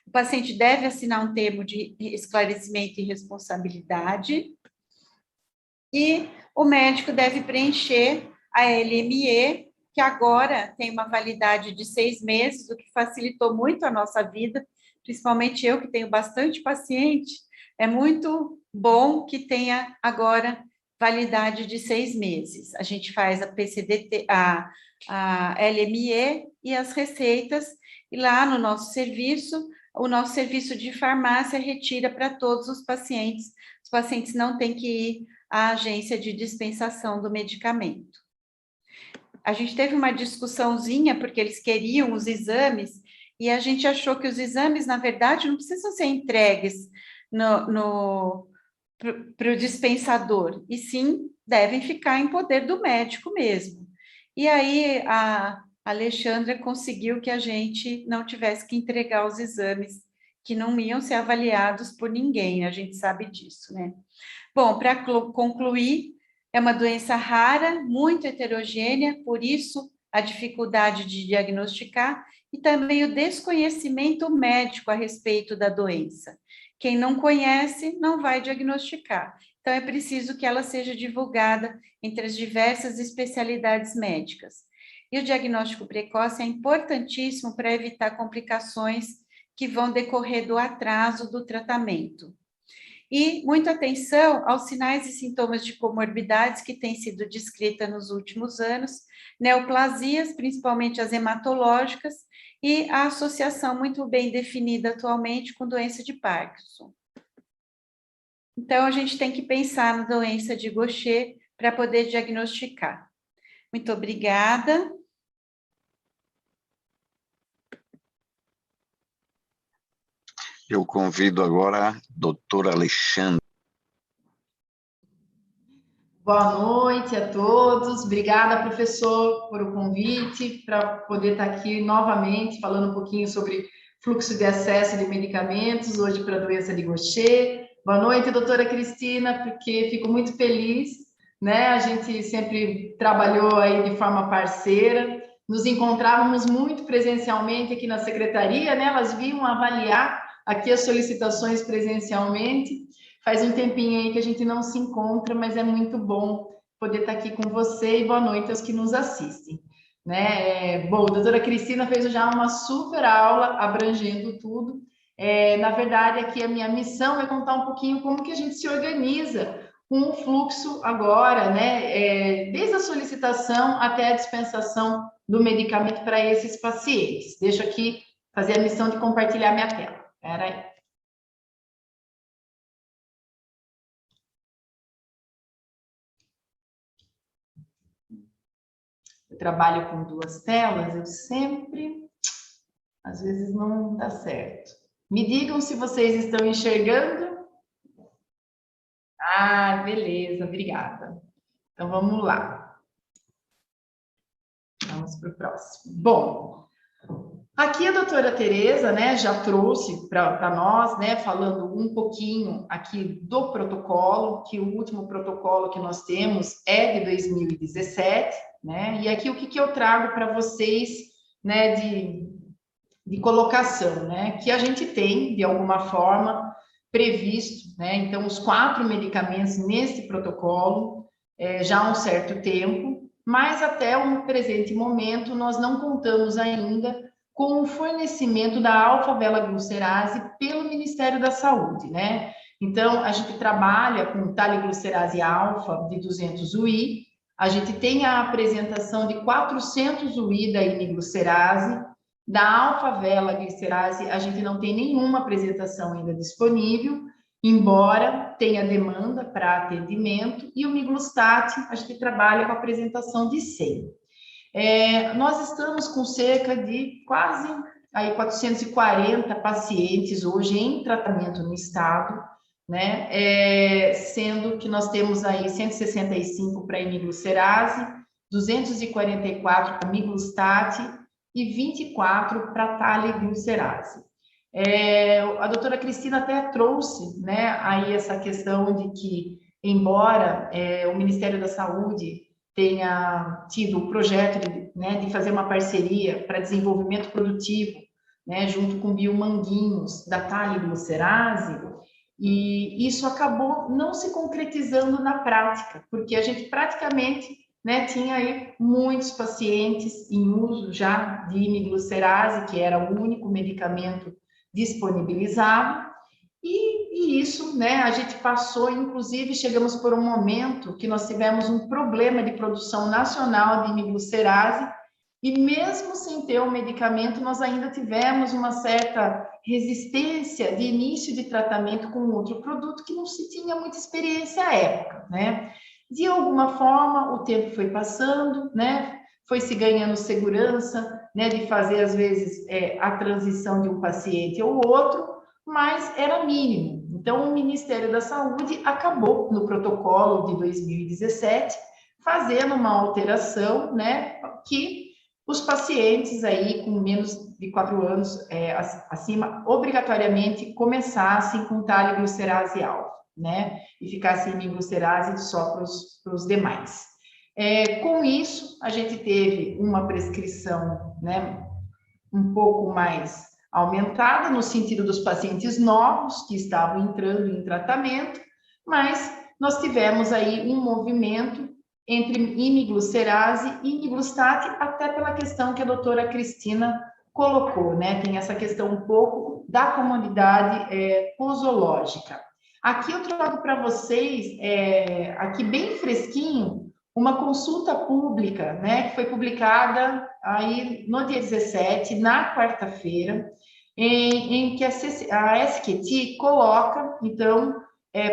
O paciente deve assinar um termo de esclarecimento e responsabilidade, e o médico deve preencher a LME, que agora tem uma validade de 6 meses, o que facilitou muito a nossa vida, principalmente eu, que tenho bastante paciente. É muito bom que tenha agora validade de 6 meses. A gente faz a PCDT, a LME e as receitas, e lá no nosso serviço, o nosso serviço de farmácia retira para todos os pacientes. Os pacientes não têm que ir à agência de dispensação do medicamento. A gente teve uma discussãozinha, porque eles queriam os exames, e a gente achou que os exames, na verdade, não precisam ser entregues para o dispensador, e sim devem ficar em poder do médico mesmo. E aí a Alexandra conseguiu que a gente não tivesse que entregar os exames, que não iam ser avaliados por ninguém, a gente sabe disso, né? Bom, para concluir, é uma doença rara, muito heterogênea, por isso a dificuldade de diagnosticar e também o desconhecimento médico a respeito da doença. Quem não conhece não vai diagnosticar. Então, é preciso que ela seja divulgada entre as diversas especialidades médicas. E o diagnóstico precoce é importantíssimo para evitar complicações que vão decorrer do atraso do tratamento. E muita atenção aos sinais e sintomas de comorbidades que têm sido descritas nos últimos anos, neoplasias, principalmente as hematológicas, e a associação muito bem definida atualmente com doença de Parkinson. Então, a gente tem que pensar na doença de Gaucher para poder diagnosticar. Muito obrigada. Eu convido agora a doutora Alexandra. Boa noite a todos. Obrigada, professor, por o convite, para poder estar aqui novamente falando um pouquinho sobre fluxo de acesso de medicamentos, hoje para a doença de Gaucher. Boa noite, doutora Cristina, porque fico muito feliz, né? A gente sempre trabalhou aí de forma parceira, nos encontrávamos muito presencialmente aqui na secretaria, né? Elas vinham avaliar aqui as solicitações presencialmente. Faz um tempinho aí que a gente não se encontra, mas é muito bom poder estar aqui com você e boa noite aos que nos assistem. Né? Bom, a doutora Cristina fez já uma super aula abrangendo tudo. Na verdade, aqui a minha missão é contar um pouquinho como que a gente se organiza com o fluxo agora, né? Desde a solicitação até a dispensação do medicamento para esses pacientes. Deixa eu aqui fazer a missão de compartilhar minha tela. Espera aí. Eu trabalho com 2 telas, eu sempre, às vezes não dá certo. Me digam se vocês estão enxergando. Ah, beleza, obrigada. Então, vamos lá. Vamos para o próximo. Bom, aqui a doutora Tereza, né, já trouxe para nós, né, falando um pouquinho aqui do protocolo, que o último protocolo que nós temos é de 2017, né, e aqui o que eu trago para vocês, né, de colocação, né, que a gente tem, de alguma forma, previsto, né, então, os 4 medicamentos nesse protocolo, já há um certo tempo, mas até o presente momento nós não contamos ainda com o fornecimento da alfa-velaglucerase pelo Ministério da Saúde, né? Então, a gente trabalha com taliglucerase alfa de 200 UI, a gente tem a apresentação de 400 UI da iniglucerase, da alfa-velaglucerase a gente não tem nenhuma apresentação ainda disponível, embora tenha demanda para atendimento, e o miglustat a gente trabalha com a apresentação de 100. Nós estamos com cerca de quase aí 440 pacientes hoje em tratamento no estado, né? Sendo que nós temos aí 165 para iniglucerase, 244 para miglustat e 24 para taliglucerase. A doutora Cristina até trouxe, né, aí essa questão de que, embora o Ministério da Saúde tenha tido o projeto de fazer uma parceria para desenvolvimento produtivo, né, junto com Biomanguinhos, da taliglucerase, e isso acabou não se concretizando na prática, porque a gente praticamente, né, tinha aí muitos pacientes em uso já de iniglucerase, que era o único medicamento disponibilizado, e isso, né, a gente passou, inclusive, chegamos por um momento que nós tivemos um problema de produção nacional de iniglucerase, e mesmo sem ter o medicamento, nós ainda tivemos uma certa resistência de início de tratamento com outro produto que não se tinha muita experiência à época, né? De alguma forma, o tempo foi passando, né? Foi se ganhando segurança, né, de fazer, às vezes, a transição de um paciente ou outro, mas era mínimo. Então, o Ministério da Saúde acabou, no protocolo de 2017, fazendo uma alteração, né, que os pacientes aí com menos de 4 anos acima, obrigatoriamente começassem com taliglucerase alfa, né, e ficassem iniglucerase só para os demais. Com isso, a gente teve uma prescrição, né, um pouco mais aumentada, no sentido dos pacientes novos que estavam entrando em tratamento, mas nós tivemos aí um movimento entre iniglucerase e iniglustat, até pela questão que a doutora Cristina colocou, né? Tem essa questão um pouco da comunidade posológica. Aqui eu trago para vocês, aqui bem fresquinho, uma consulta pública, né, que foi publicada aí no dia 17, na quarta-feira, em que a SQT coloca, então,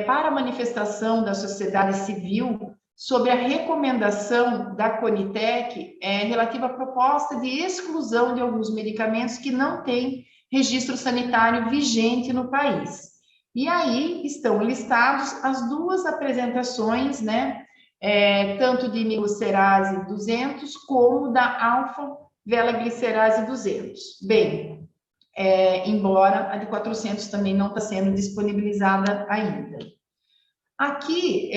para a manifestação da sociedade civil sobre a recomendação da Conitec relativa à proposta de exclusão de alguns medicamentos que não têm registro sanitário vigente no país. E aí estão listados as 2 apresentações, né, tanto de iniglucerase 200 como da alfa-velaglucerase 200. Bem, embora a de 400 também não está sendo disponibilizada ainda. Aqui,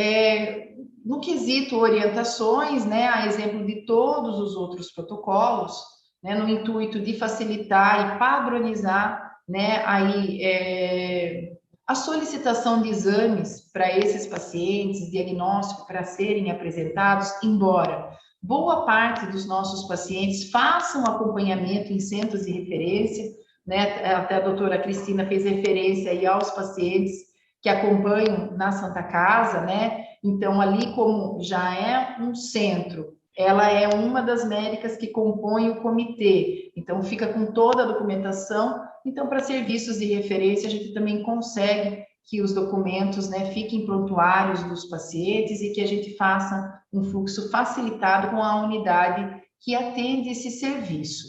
no quesito orientações, né, a exemplo de todos os outros protocolos, né, no intuito de facilitar e padronizar, né, aí, a solicitação de exames para esses pacientes, diagnóstico para serem apresentados, embora boa parte dos nossos pacientes façam acompanhamento em centros de referência, né, até a doutora Cristina fez referência aí aos pacientes que acompanham na Santa Casa, né, então ali como já é um centro, ela é uma das médicas que compõe o comitê, então fica com toda a documentação. Então, para serviços de referência, a gente também consegue que os documentos, né, fiquem prontuários dos pacientes e que a gente faça um fluxo facilitado com a unidade que atende esse serviço.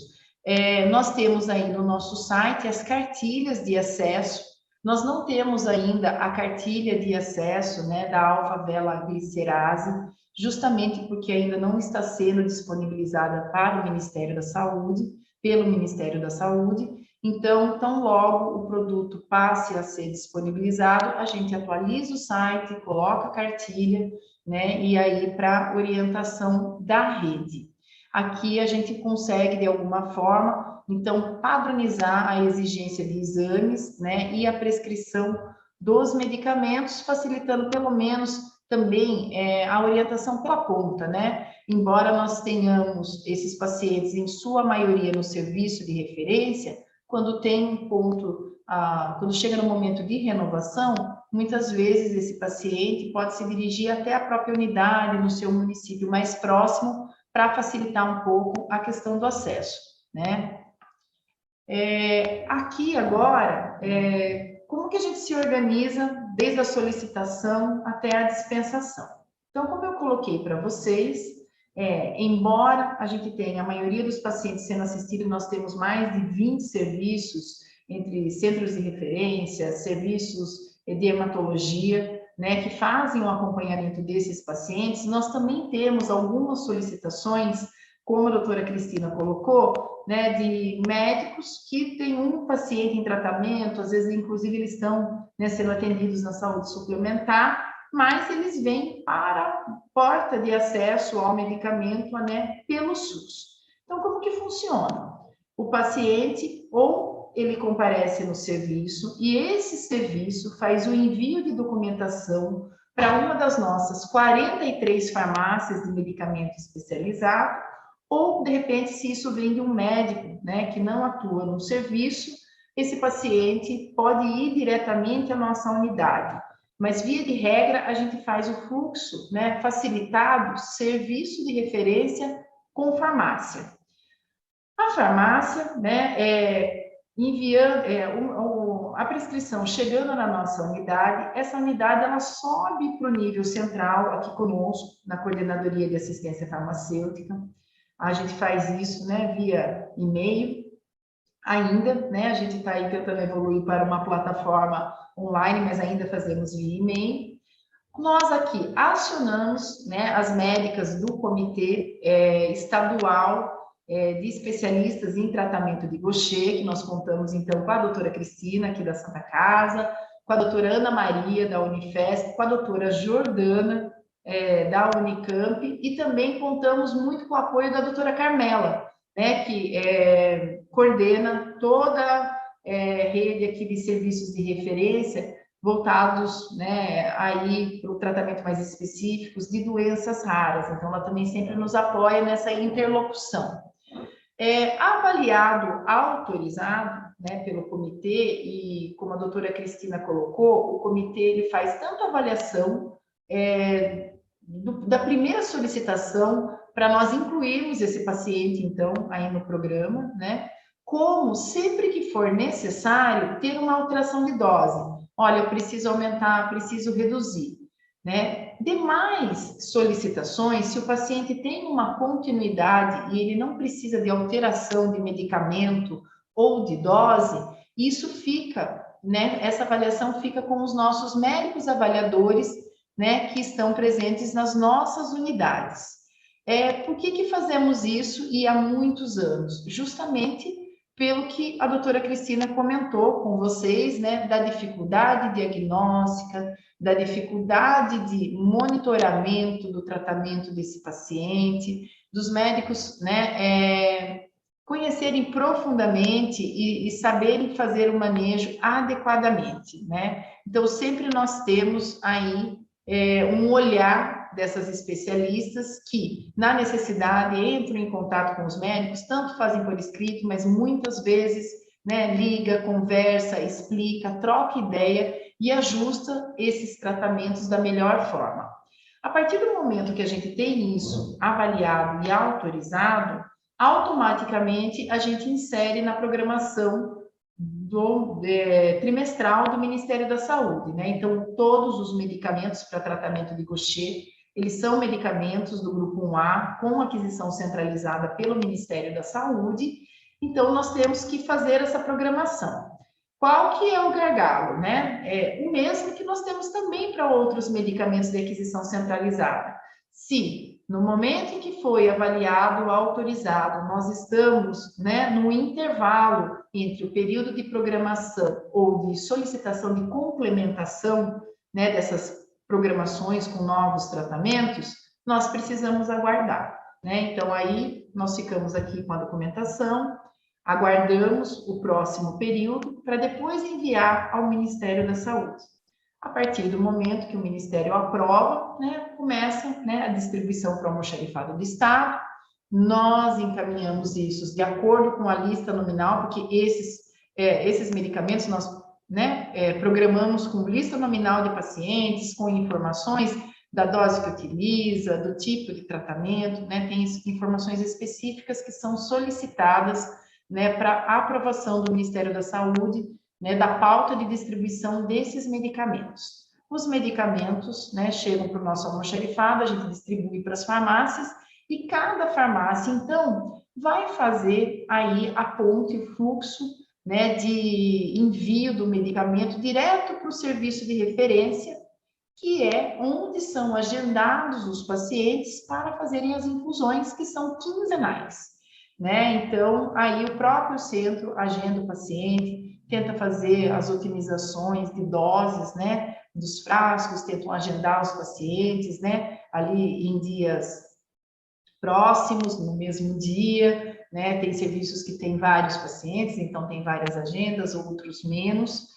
Nós temos aí no nosso site as cartilhas de acesso. Nós não temos ainda a cartilha de acesso, né, da alfa-veloglicerase, justamente porque ainda não está sendo disponibilizada para o Ministério da Saúde, pelo Ministério da Saúde. Então, tão logo o produto passe a ser disponibilizado, a gente atualiza o site, coloca a cartilha, né, e aí para orientação da rede. Aqui a gente consegue, de alguma forma, então, padronizar a exigência de exames, né, e a prescrição dos medicamentos, facilitando pelo menos também a orientação pela conta, né? Embora nós tenhamos esses pacientes, em sua maioria, no serviço de referência, quando tem um ponto, quando chega no momento de renovação, muitas vezes esse paciente pode se dirigir até a própria unidade, no seu município mais próximo, para facilitar um pouco a questão do acesso, né? Aqui agora, como que a gente se organiza desde a solicitação até a dispensação? Então, como eu coloquei para vocês, embora a gente tenha a maioria dos pacientes sendo assistidos, nós temos mais de 20 serviços, entre centros de referência, serviços de hematologia, né, que fazem o acompanhamento desses pacientes. Nós também temos algumas solicitações, como a doutora Cristina colocou, né, de médicos que têm um paciente em tratamento, às vezes, inclusive, eles estão, né, sendo atendidos na saúde suplementar, mas eles vêm para a porta de acesso ao medicamento, né, pelo SUS. Então, como que funciona? O paciente, ou ele comparece no serviço, e esse serviço faz o envio de documentação para uma das nossas 43 farmácias de medicamento especializado, ou, de repente, se isso vem de um médico, né, que não atua no serviço, esse paciente pode ir diretamente à nossa unidade. Mas, via de regra, a gente faz o fluxo, né, facilitado, serviço de referência com farmácia. A farmácia, né, enviando a prescrição chegando na nossa unidade, essa unidade ela sobe para o nível central, aqui conosco, na Coordenadoria de Assistência Farmacêutica. A gente faz isso, né, via e-mail ainda, né, a gente está aí tentando evoluir para uma plataforma online, mas ainda fazemos via e-mail. Nós aqui acionamos, né, as médicas do comitê estadual de especialistas em tratamento de Gaucher, que nós contamos, então, com a doutora Cristina, aqui da Santa Casa, com a doutora Ana Maria, da Unifesp, com a doutora Jordana, da Unicamp, e também contamos muito com o apoio da doutora Carmela, né, que coordena toda a rede aqui de serviços de referência voltados, né, aí para o tratamento mais específicos de doenças raras. Então, ela também sempre nos apoia nessa interlocução. Avaliado, autorizado, né, pelo comitê, e como a doutora Cristina colocou, o comitê ele faz tanto avaliação da primeira solicitação para nós incluirmos esse paciente, então, aí no programa, né, como sempre que for necessário ter uma alteração de dose. Olha, eu preciso aumentar, preciso reduzir, né? Demais solicitações, se o paciente tem uma continuidade e ele não precisa de alteração de medicamento ou de dose, isso fica, né? Essa avaliação fica com os nossos médicos avaliadores, né? Que estão presentes nas nossas unidades. Por que fazemos isso e há muitos anos? Justamente pelo que a doutora Cristina comentou com vocês, né, da dificuldade diagnóstica, da dificuldade de monitoramento do tratamento desse paciente, dos médicos, né, conhecerem profundamente e saberem fazer o manejo adequadamente, né? Então, sempre nós temos aí um olhar dessas especialistas que, na necessidade, entram em contato com os médicos, tanto fazem por escrito, mas muitas vezes, né, liga, conversa, explica, troca ideia e ajusta esses tratamentos da melhor forma. A partir do momento que a gente tem isso avaliado e autorizado, automaticamente a gente insere na programação trimestral do Ministério da Saúde, né? Então, todos os medicamentos para tratamento de Gaucher, eles são medicamentos do grupo 1A, com aquisição centralizada pelo Ministério da Saúde, então nós temos que fazer essa programação. Qual que é o gargalo, né? O mesmo que nós temos também para outros medicamentos de aquisição centralizada. Se no momento em que foi avaliado, autorizado, nós estamos, né, no intervalo entre o período de programação ou de solicitação de complementação, né, dessas programações com novos tratamentos, nós precisamos aguardar, né? Então, aí, nós ficamos aqui com a documentação, aguardamos o próximo período para depois enviar ao Ministério da Saúde. A partir do momento que o Ministério aprova, né, começa, né, a distribuição para o almoxarifado do Estado. Nós encaminhamos isso de acordo com a lista nominal, porque esses medicamentos nós, né, programamos com lista nominal de pacientes, com informações da dose que utiliza, do tipo de tratamento, né, tem informações específicas que são solicitadas, né, para aprovação do Ministério da Saúde, né, da pauta de distribuição desses medicamentos. Os medicamentos, né, chegam para o nosso almoxarifado, a gente distribui para as farmácias, e cada farmácia, então, vai fazer aí a ponte, o fluxo, né, de envio do medicamento direto para o serviço de referência, que é onde são agendados os pacientes para fazerem as infusões, que são quinzenais, né? Então, aí o próprio centro agenda o paciente, tenta fazer as otimizações de doses, né, dos frascos, tentam agendar os pacientes, né, ali em dias próximos, no mesmo dia, né, tem serviços que tem vários pacientes, então tem várias agendas, outros menos,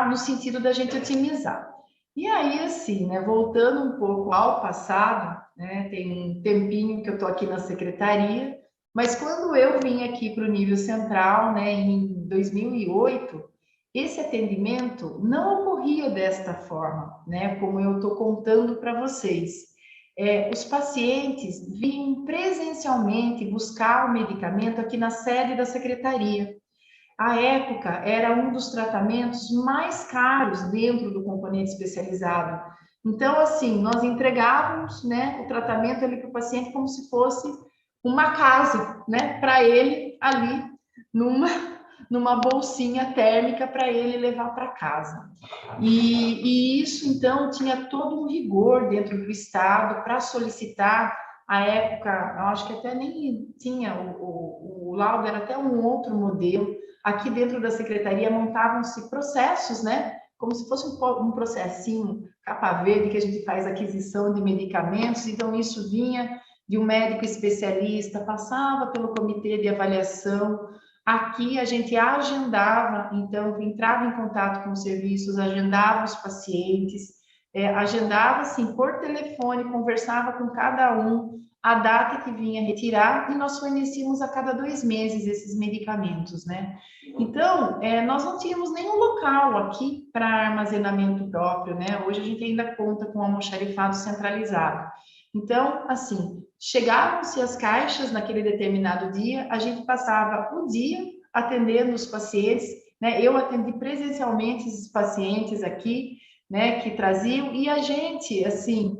no sentido da gente otimizar. E aí, assim, né, voltando um pouco ao passado, né, tem um tempinho que eu estou aqui na secretaria, mas quando eu vim aqui para o nível central, né, em 2008, esse atendimento não ocorria desta forma, né, como eu estou contando para vocês. Os pacientes vinham presencialmente buscar o medicamento aqui na sede da secretaria. À época, era um dos tratamentos mais caros dentro do componente especializado. Então, assim, nós entregávamos, né, o tratamento ali para o paciente como se fosse uma casa, né, para ele ali numa bolsinha térmica para ele levar para casa. E isso, então, tinha todo um rigor dentro do Estado para solicitar, à época, eu acho que até nem tinha, o laudo era até um outro modelo. Aqui dentro da secretaria montavam-se processos, né, como se fosse um processinho capa verde que a gente faz aquisição de medicamentos, então isso vinha de um médico especialista, passava pelo comitê de avaliação. Aqui a gente agendava, então, entrava em contato com os serviços, agendava os pacientes, agendava, assim, por telefone, conversava com cada um, a data que vinha retirar, e nós fornecíamos a cada 2 meses esses medicamentos, né? Então, nós não tínhamos nenhum local aqui para armazenamento próprio, né? Hoje a gente ainda conta com almoxarifado centralizado. Então, assim, chegavam-se as caixas naquele determinado dia, a gente passava o dia atendendo os pacientes, né? Eu atendi presencialmente esses pacientes aqui, né, que traziam, e a gente, assim,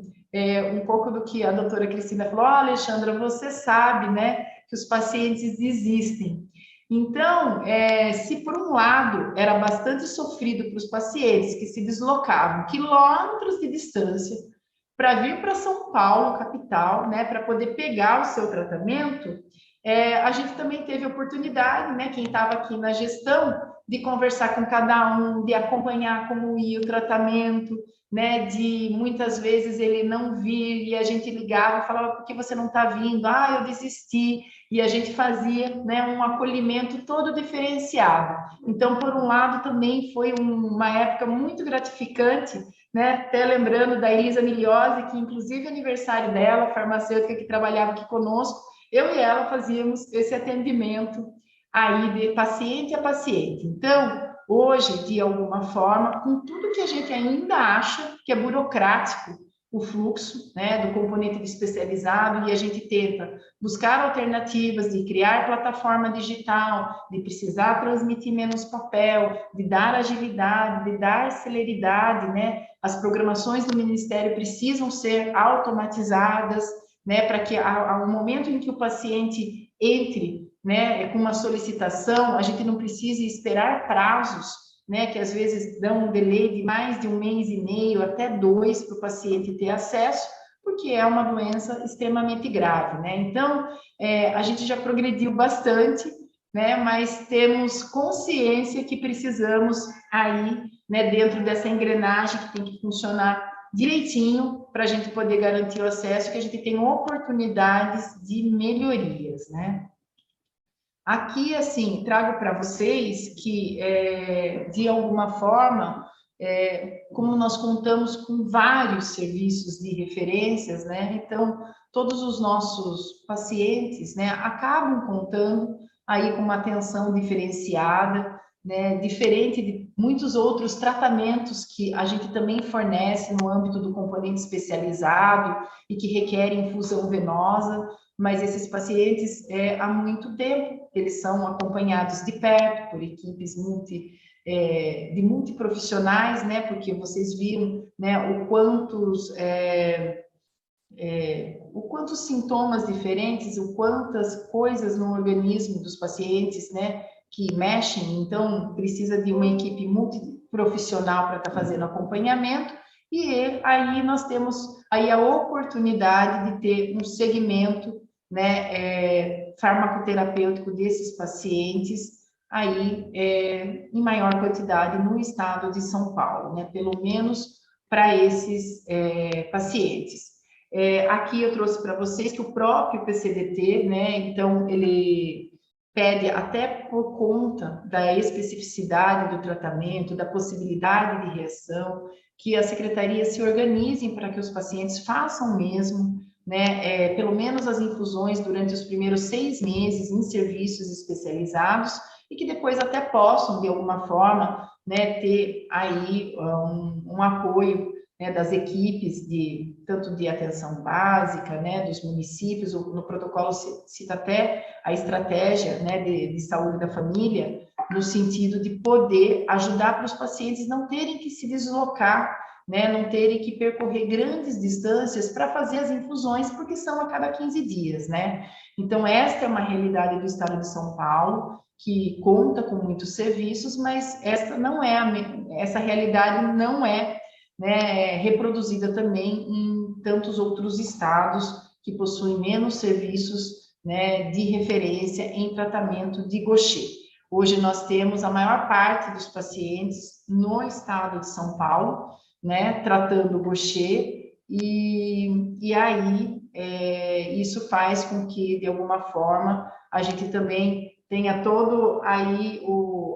um pouco do que a doutora Cristina falou, Alexandra, você sabe, né, que os pacientes desistem. Então, se por um lado era bastante sofrido para os pacientes que se deslocavam quilômetros de distância para vir para São Paulo, capital, né, para poder pegar o seu tratamento, A gente também teve oportunidade, né, quem estava aqui na gestão, de conversar com cada um, de acompanhar como ia o tratamento, né, de muitas vezes ele não vir e a gente ligava e falava, por que você não está vindo? Ah, eu desisti. E a gente fazia, né, um acolhimento todo diferenciado. Então, por um lado, também foi uma época muito gratificante, né, até lembrando da Elisa Miliose, que inclusive é aniversário dela, farmacêutica que trabalhava aqui conosco, eu e ela fazíamos esse atendimento aí de paciente a paciente. Então, hoje, de alguma forma, com tudo que a gente ainda acha que é burocrático, o fluxo, né, do componente especializado, e a gente tenta buscar alternativas de criar plataforma digital, de precisar transmitir menos papel, de dar agilidade, de dar celeridade, né? As programações do Ministério precisam ser automatizadas, né, para que ao momento em que o paciente entre, né, com uma solicitação, a gente não precise esperar prazos, né, que às vezes dão um delay de mais de 1 mês e meio, até 2, para o paciente ter acesso, porque é uma doença extremamente grave, né? Então, a gente já progrediu bastante, né, mas temos consciência que precisamos aí, né, dentro dessa engrenagem que tem que funcionar direitinho para a gente poder garantir o acesso, que a gente tem oportunidades de melhorias, né? Aqui, assim, trago para vocês que, de alguma forma, como nós contamos com vários serviços de referências, né? Então, todos os nossos pacientes, né, acabam contando aí com uma atenção diferenciada, né, diferente de muitos outros tratamentos que a gente também fornece no âmbito do componente especializado e que requerem infusão venosa, mas esses pacientes, há muito tempo, eles são acompanhados de perto por equipes de multiprofissionais, né, porque vocês viram, né, o quantos sintomas diferentes, o quantas coisas no organismo dos pacientes, né, que mexem, então precisa de uma equipe multiprofissional para estar fazendo acompanhamento, e aí nós temos aí a oportunidade de ter um segmento, né, farmacoterapêutico desses pacientes aí em maior quantidade no estado de São Paulo, né, pelo menos para esses pacientes. Aqui eu trouxe para vocês que o próprio PCDT, né, então ele pede, até por conta da especificidade do tratamento, da possibilidade de reação, que as secretarias se organizem para que os pacientes façam mesmo, né, pelo menos as infusões durante os primeiros 6 meses em serviços especializados, e que depois até possam, de alguma forma, né, ter aí um apoio, né, das equipes tanto de atenção básica, né, dos municípios. No protocolo cita até a estratégia, né, de saúde da família, no sentido de poder ajudar para os pacientes não terem que se deslocar, né, não terem que percorrer grandes distâncias para fazer as infusões, porque são a cada 15 dias, né? Então, esta é uma realidade do estado de São Paulo, que conta com muitos serviços, mas essa realidade não é, né, reproduzida também em tantos outros estados que possuem menos serviços, né, de referência em tratamento de Gaucher. Hoje nós temos a maior parte dos pacientes no estado de São Paulo, né, tratando Gaucher, e aí isso faz com que, de alguma forma, a gente também tenha todo aí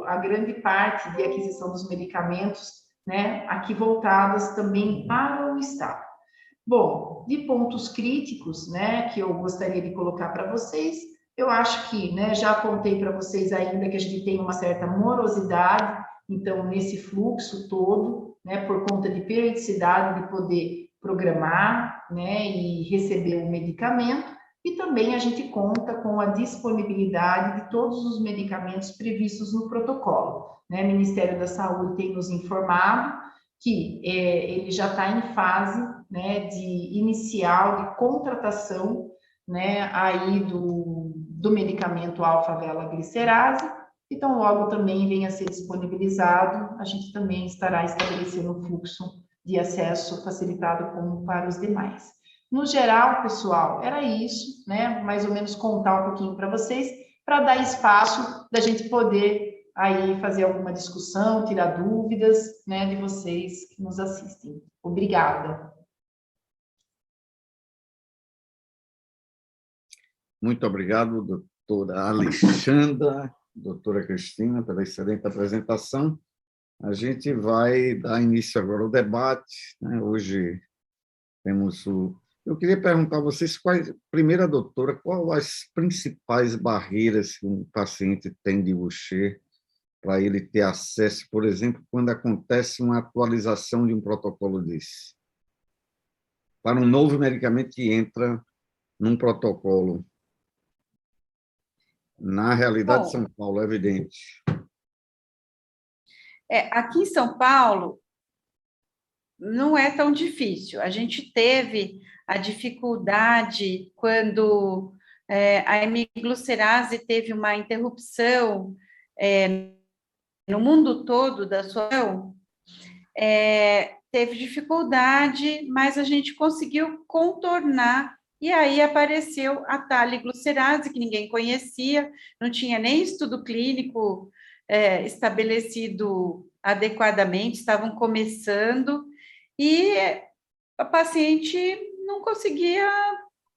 a grande parte de aquisição dos medicamentos, né, aqui voltadas também para o estado. Bom, de pontos críticos, né, que eu gostaria de colocar para vocês, eu acho que, né, já apontei para vocês ainda que a gente tem uma certa morosidade, então, nesse fluxo todo, né, por conta de periodicidade de poder programar, né, e receber o medicamento, e também a gente conta com a disponibilidade de todos os medicamentos previstos no protocolo, né? O Ministério da Saúde tem nos informado que ele já está em fase, né, de inicial de contratação, né, aí do medicamento alfa-veloglicerase. Então, logo também venha a ser disponibilizado, a gente também estará estabelecendo o fluxo de acesso facilitado como para os demais. no geral, pessoal, era isso, né? Mais ou menos contar um pouquinho para vocês, para dar espaço da gente poder aí fazer alguma discussão, tirar dúvidas, né, de vocês que nos assistem. Obrigada. Muito obrigado, doutora Alexandra, doutora Cristina, pela excelente apresentação. A gente vai dar início agora ao debate, né? Hoje temos o... Eu queria perguntar a vocês, primeira doutora, quais as principais barreiras que um paciente tem de Gaucher para ele ter acesso, por exemplo, quando acontece uma atualização de um protocolo desse? Para um novo medicamento que entra num protocolo. Na realidade de São Paulo, é evidente. Aqui em São Paulo, não é tão difícil. A gente teve a dificuldade quando a hemiglucerase teve uma interrupção no mundo todo da sua ação, teve dificuldade, mas a gente conseguiu contornar, e aí apareceu a taliglucerase, que ninguém conhecia, não tinha nem estudo clínico estabelecido adequadamente, estavam começando, e a paciente não conseguia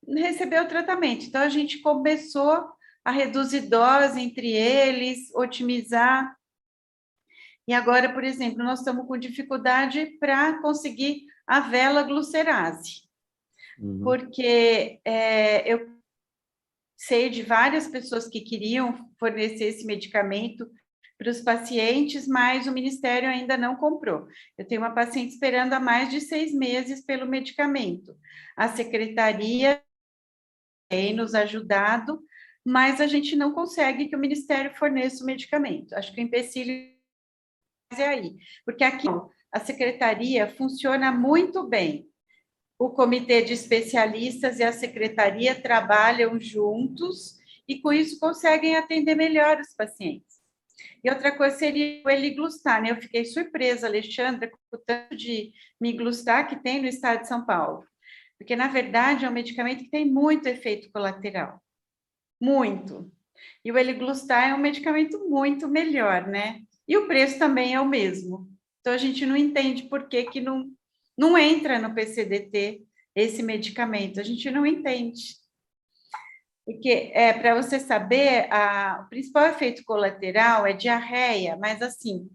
receber o tratamento. Então, a gente começou a reduzir dose entre eles, otimizar. E agora, por exemplo, nós estamos com dificuldade para conseguir a velaglucerase, porque eu sei de várias pessoas que queriam fornecer esse medicamento para os pacientes, mas o Ministério ainda não comprou. Eu tenho uma paciente esperando há mais de 6 meses pelo medicamento. A Secretaria tem nos ajudado, mas a gente não consegue que o Ministério forneça o medicamento. Acho que o empecilho é aí, porque aqui a Secretaria funciona muito bem. O Comitê de Especialistas e a Secretaria trabalham juntos e, com isso, conseguem atender melhor os pacientes. E outra coisa seria o Eliglustar, né? Eu fiquei surpresa, Alexandra, com o tanto de Miglustar que tem no estado de São Paulo. Porque, na verdade, é um medicamento que tem muito efeito colateral. Muito. E o Eliglustar é um medicamento muito melhor, né? E o preço também é o mesmo. Então, a gente não entende por que não entra no PCDT esse medicamento. A gente não entende. Porque, para você saber, o principal efeito colateral é diarreia, mas assim,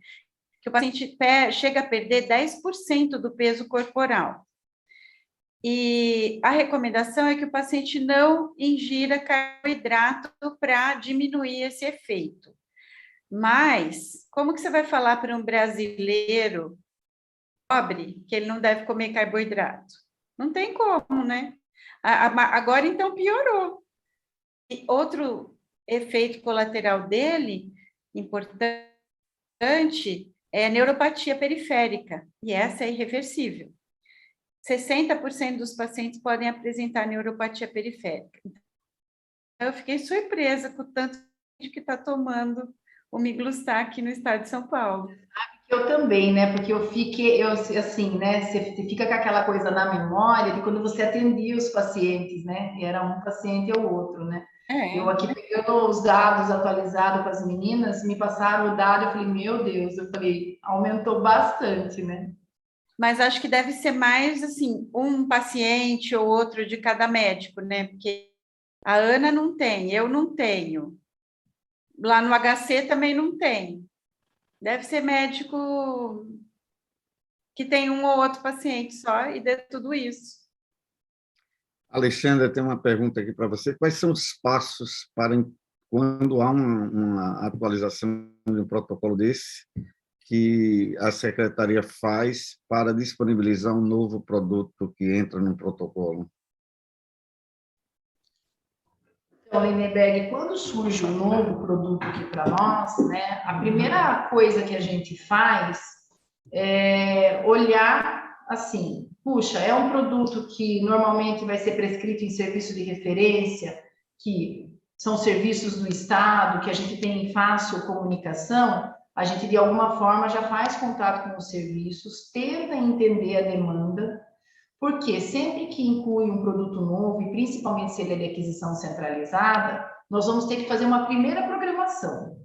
que o paciente chega a perder 10% do peso corporal. E a recomendação é que o paciente não ingira carboidrato para diminuir esse efeito. Mas, como que você vai falar para um brasileiro pobre que ele não deve comer carboidrato? Não tem como, né? Agora, então, piorou. E outro efeito colateral dele, importante, é a neuropatia periférica, e essa é irreversível. 60% dos pacientes podem apresentar neuropatia periférica. Então, eu fiquei surpresa com o tanto de que está tomando o Miglustar aqui no estado de São Paulo. Eu também, né? Porque assim, né? Você fica com aquela coisa na memória de quando você atendia os pacientes, né? E era um paciente ou outro, né? Eu aqui pegando os dados atualizados com as meninas, me passaram o dado, eu falei, meu Deus, aumentou bastante, né? Mas acho que deve ser mais, assim, um paciente ou outro de cada médico, né? Porque a Ana não tem, eu não tenho. Lá no HC também não tem. Deve ser médico que tem um ou outro paciente só e dê tudo isso. Alexandra, tem uma pergunta aqui para você. Quais são os passos para quando há uma atualização de um protocolo desse que a Secretaria faz para disponibilizar um novo produto que entra no protocolo? Então, Lindenberg, quando surge um novo produto aqui para nós, né, a primeira coisa que a gente faz é olhar assim, puxa, é um produto que normalmente vai ser prescrito em serviço de referência, que são serviços do Estado, que a gente tem fácil comunicação, a gente, de alguma forma, já faz contato com os serviços, tenta entender a demanda, Porque sempre que inclui um produto novo, e principalmente se ele é de aquisição centralizada, nós vamos ter que fazer uma primeira programação.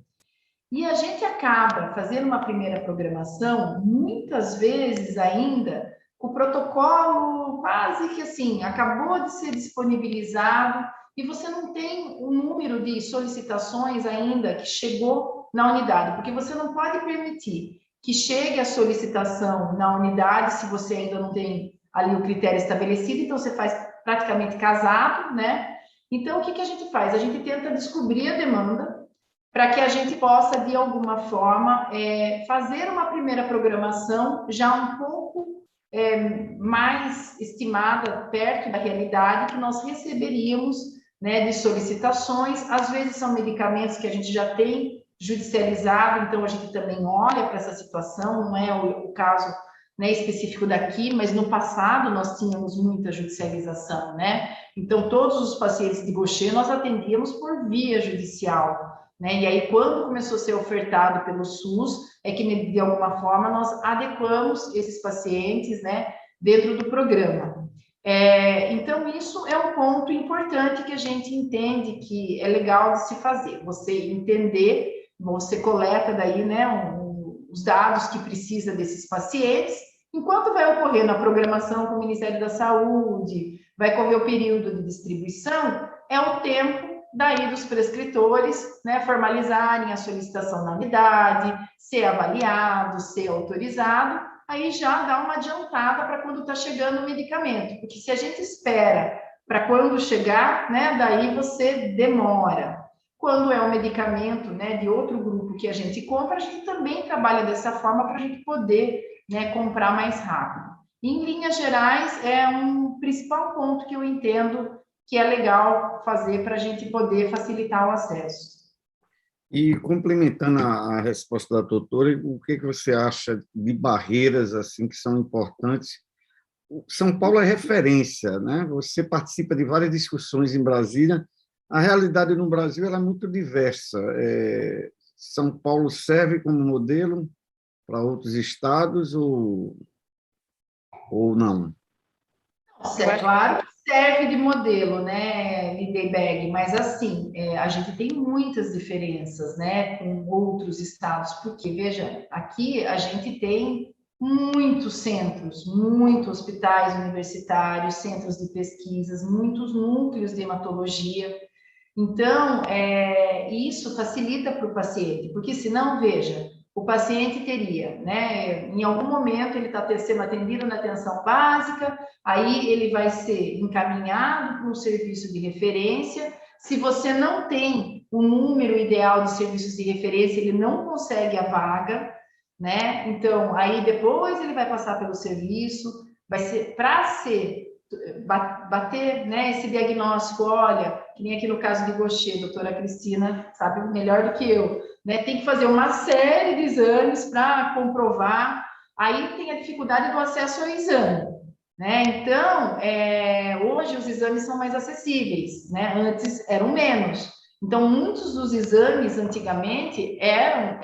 E a gente acaba fazendo uma primeira programação, muitas vezes ainda, o protocolo quase que assim, acabou de ser disponibilizado e você não tem o número de solicitações ainda que chegou na unidade, porque você não pode permitir que chegue a solicitação na unidade se você ainda não tem ali o critério estabelecido, então você faz praticamente casado, né? Então, o que a gente faz? A gente tenta descobrir a demanda para que a gente possa, de alguma forma, fazer uma primeira programação já um pouco mais estimada, perto da realidade que nós receberíamos, né, de solicitações. Às vezes são medicamentos que a gente já tem judicializado, então a gente também olha para essa situação, não é o caso, né, específico daqui, mas no passado nós tínhamos muita judicialização, né? Então, todos os pacientes de Gaucher nós atendíamos por via judicial, né? E aí, quando começou a ser ofertado pelo SUS, é que, de alguma forma, nós adequamos esses pacientes, né, dentro do programa. Então, isso é um ponto importante que a gente entende que é legal de se fazer. Você entender, você coleta daí, né, os dados que precisa desses pacientes, enquanto vai ocorrendo a programação com o Ministério da Saúde, vai correr o período de distribuição, é o tempo daí dos prescritores, né, formalizarem a solicitação na unidade, ser avaliado, ser autorizado, aí já dá uma adiantada para quando está chegando o medicamento, porque se a gente espera para quando chegar, né, daí você demora. Quando é um medicamento, né, de outro grupo que a gente compra, a gente também trabalha dessa forma para a gente poder, né, comprar mais rápido. Em linhas gerais, é um principal ponto que eu entendo que é legal fazer para a gente poder facilitar o acesso. E complementando a resposta da doutora, o que você acha de barreiras assim que são importantes? São Paulo é referência, né? Você participa de várias discussões em Brasília. A realidade no Brasil ela é muito diversa. São Paulo serve como modelo para outros estados ou não? É claro que serve de modelo, né, Lindenberg, mas assim, a gente tem muitas diferenças, né, com outros estados, porque, veja, aqui a gente tem muitos centros, muitos hospitais universitários, centros de pesquisas, muitos núcleos de hematologia. Então, isso facilita para o paciente, porque senão, veja, o paciente teria, né, em algum momento ele está sendo atendido na atenção básica, aí ele vai ser encaminhado para um serviço de referência. Se você não tem o número ideal de serviços de referência, ele não consegue a vaga, né? Então, aí depois ele vai passar pelo serviço, vai ser para bater, né, esse diagnóstico, olha, que nem aqui no caso de Gaucher, a doutora Cristina sabe melhor do que eu, né, tem que fazer uma série de exames para comprovar, aí tem a dificuldade do acesso ao exame, né, então, hoje os exames são mais acessíveis, né, antes eram menos, então muitos dos exames antigamente eram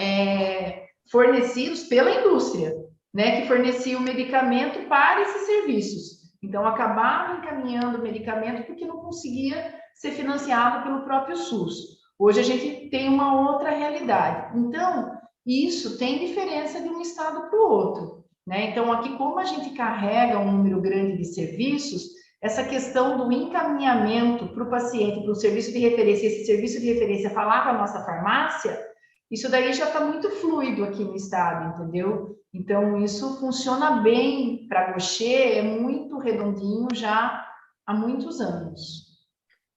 fornecidos pela indústria, né, que fornecia o medicamento para esses serviços. Então, acabava encaminhando o medicamento porque não conseguia ser financiado pelo próprio SUS. Hoje a gente tem uma outra realidade. Então, isso tem diferença de um estado para o outro, né? Então, aqui, como a gente carrega um número grande de serviços, essa questão do encaminhamento para o paciente, para o serviço de referência, esse serviço de referência falar para a nossa farmácia, isso daí já está muito fluido aqui no estado, entendeu? Então, isso funciona bem para Gaucher, é muito redondinho já há muitos anos.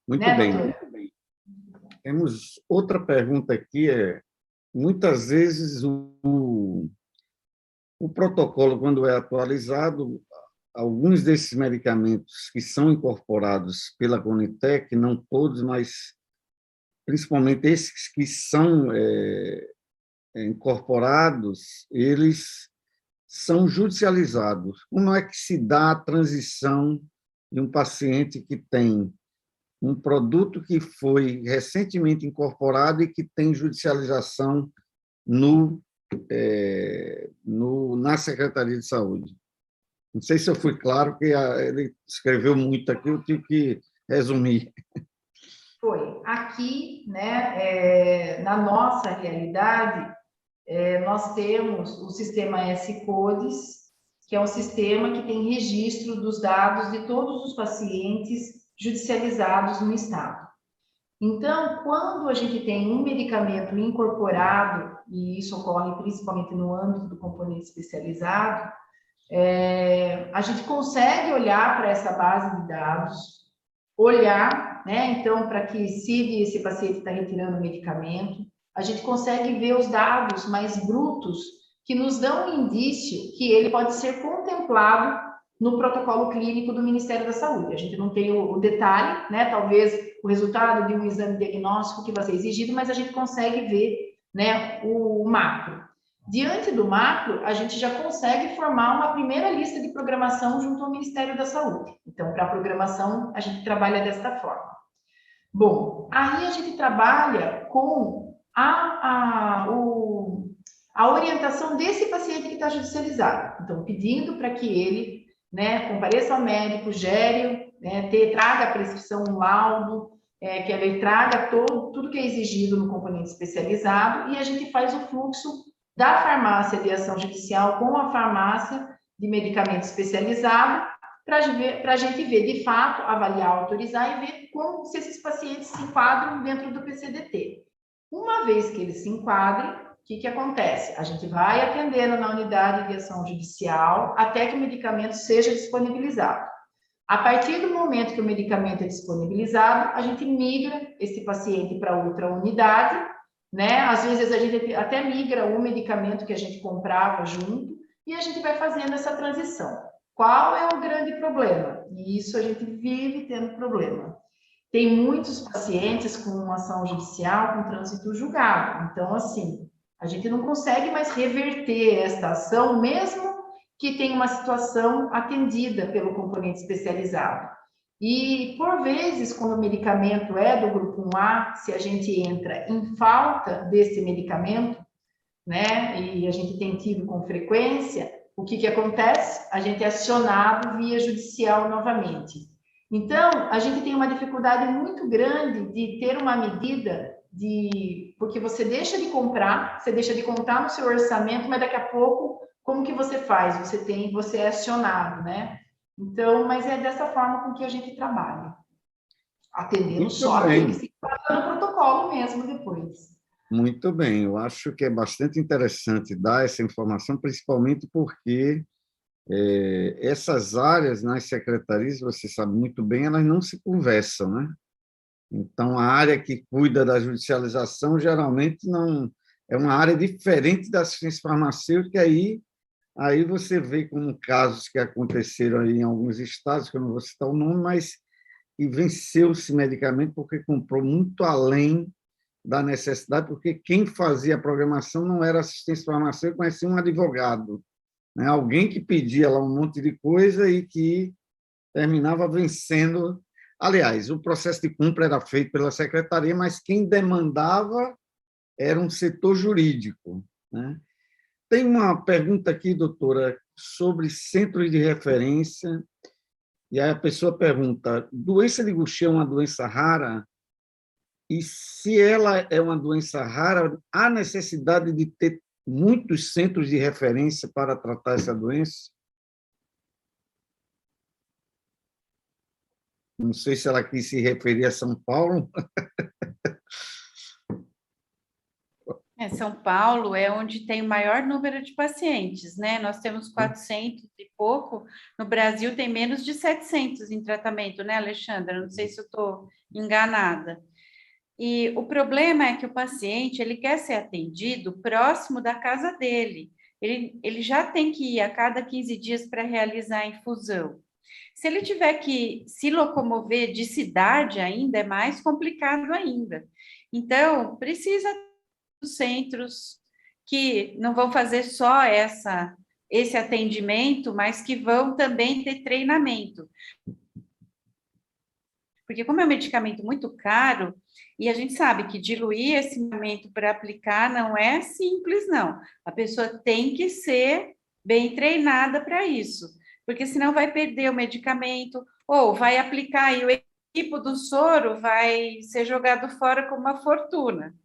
Muito né, bem. doutora? Temos outra pergunta aqui, muitas vezes o protocolo, quando é atualizado, alguns desses medicamentos que são incorporados pela Conitec, não todos, mas principalmente esses que são incorporados, eles são judicializados. Como é que se dá a transição de um paciente que tem um produto que foi recentemente incorporado e que tem judicialização na Secretaria de Saúde? Não sei se eu fui claro, porque ele escreveu muito aqui, eu tive que resumir. Foi. Aqui, né, na nossa realidade, nós temos o sistema S-Codes, que é um sistema que tem registro dos dados de todos os pacientes judicializados no estado. Então, quando a gente tem um medicamento incorporado, e isso ocorre principalmente no âmbito do componente especializado, a gente consegue olhar para essa base de dados, olhar, né, então, para que se esse paciente está retirando o medicamento, a gente consegue ver os dados mais brutos que nos dão um indício que ele pode ser contemplado no protocolo clínico do Ministério da Saúde. A gente não tem o detalhe, né, talvez o resultado de um exame diagnóstico que vai ser exigido, mas a gente consegue ver, né, o macro. Diante do macro, a gente já consegue formar uma primeira lista de programação junto ao Ministério da Saúde. Então, para a programação, a gente trabalha desta forma. Bom, aí a gente trabalha com a orientação desse paciente que está judicializado. Então, pedindo para que ele, né, compareça ao médico, gere, né, traga a prescrição, um laudo, que ele traga tudo que é exigido no componente especializado, e a gente faz o fluxo da farmácia de ação judicial com a farmácia de medicamento especializado, para a gente ver, de fato, avaliar, autorizar e ver como se esses pacientes se enquadram dentro do PCDT. Uma vez que eles se enquadrem, o que acontece? A gente vai atendendo na unidade de ação judicial até que o medicamento seja disponibilizado. A partir do momento que o medicamento é disponibilizado, a gente migra esse paciente para outra unidade, né? Às vezes a gente até migra o medicamento que a gente comprava junto e a gente vai fazendo essa transição. Qual é o grande problema? E isso a gente vive tendo problema. Tem muitos pacientes com ação judicial com trânsito julgado. Então, assim, a gente não consegue mais reverter esta ação, mesmo que tenha uma situação atendida pelo componente especializado. E, por vezes, quando o medicamento é do grupo 1A, se a gente entra em falta desse medicamento, né, e a gente tem tido com frequência, o que acontece? A gente é acionado via judicial novamente. Então, a gente tem uma dificuldade muito grande de ter uma medida porque você deixa de comprar, você deixa de contar no seu orçamento, mas daqui a pouco, como que você faz? Você é acionado, né? Então, mas é dessa forma com que a gente trabalha. Atendendo Muito só bem. aquele que se enquadra no protocolo mesmo depois. Muito bem, eu acho que é bastante interessante dar essa informação, principalmente porque essas áreas nas secretarias, você sabe muito bem, elas não se conversam, né? Então, a área que cuida da judicialização geralmente não é uma área diferente da assistência farmacêutica, aí você vê como casos que aconteceram aí em alguns estados, que eu não vou citar o nome, mas que venceu-se medicamento porque comprou muito além da necessidade, porque quem fazia a programação não era assistência farmacêutica, mas sim um advogado, né? Alguém que pedia lá um monte de coisa e que terminava vencendo. Aliás, o processo de compra era feito pela secretaria, mas quem demandava era um setor jurídico, né? Tem uma pergunta aqui, doutora, sobre centros de referência, e aí a pessoa pergunta: doença de Gaucher é uma doença rara? E se ela é uma doença rara, há necessidade de ter muitos centros de referência para tratar essa doença? Não sei se ela quis se referir a São Paulo. São Paulo é onde tem o maior número de pacientes, né? Nós temos 400 e pouco, no Brasil tem menos de 700 em tratamento, né, Alexandra? Não sei se eu estou enganada. E o problema é que o paciente, ele quer ser atendido próximo da casa dele. Ele já tem que ir a cada 15 dias para realizar a infusão. Se ele tiver que se locomover de cidade ainda, é mais complicado ainda. Então, precisa dos centros que não vão fazer só esse atendimento, mas que vão também ter treinamento. Porque como é um medicamento muito caro, e a gente sabe que diluir esse medicamento para aplicar não é simples, não. A pessoa tem que ser bem treinada para isso. porque senão vai perder o medicamento, ou vai aplicar e o equipo do soro vai ser jogado fora com uma fortuna.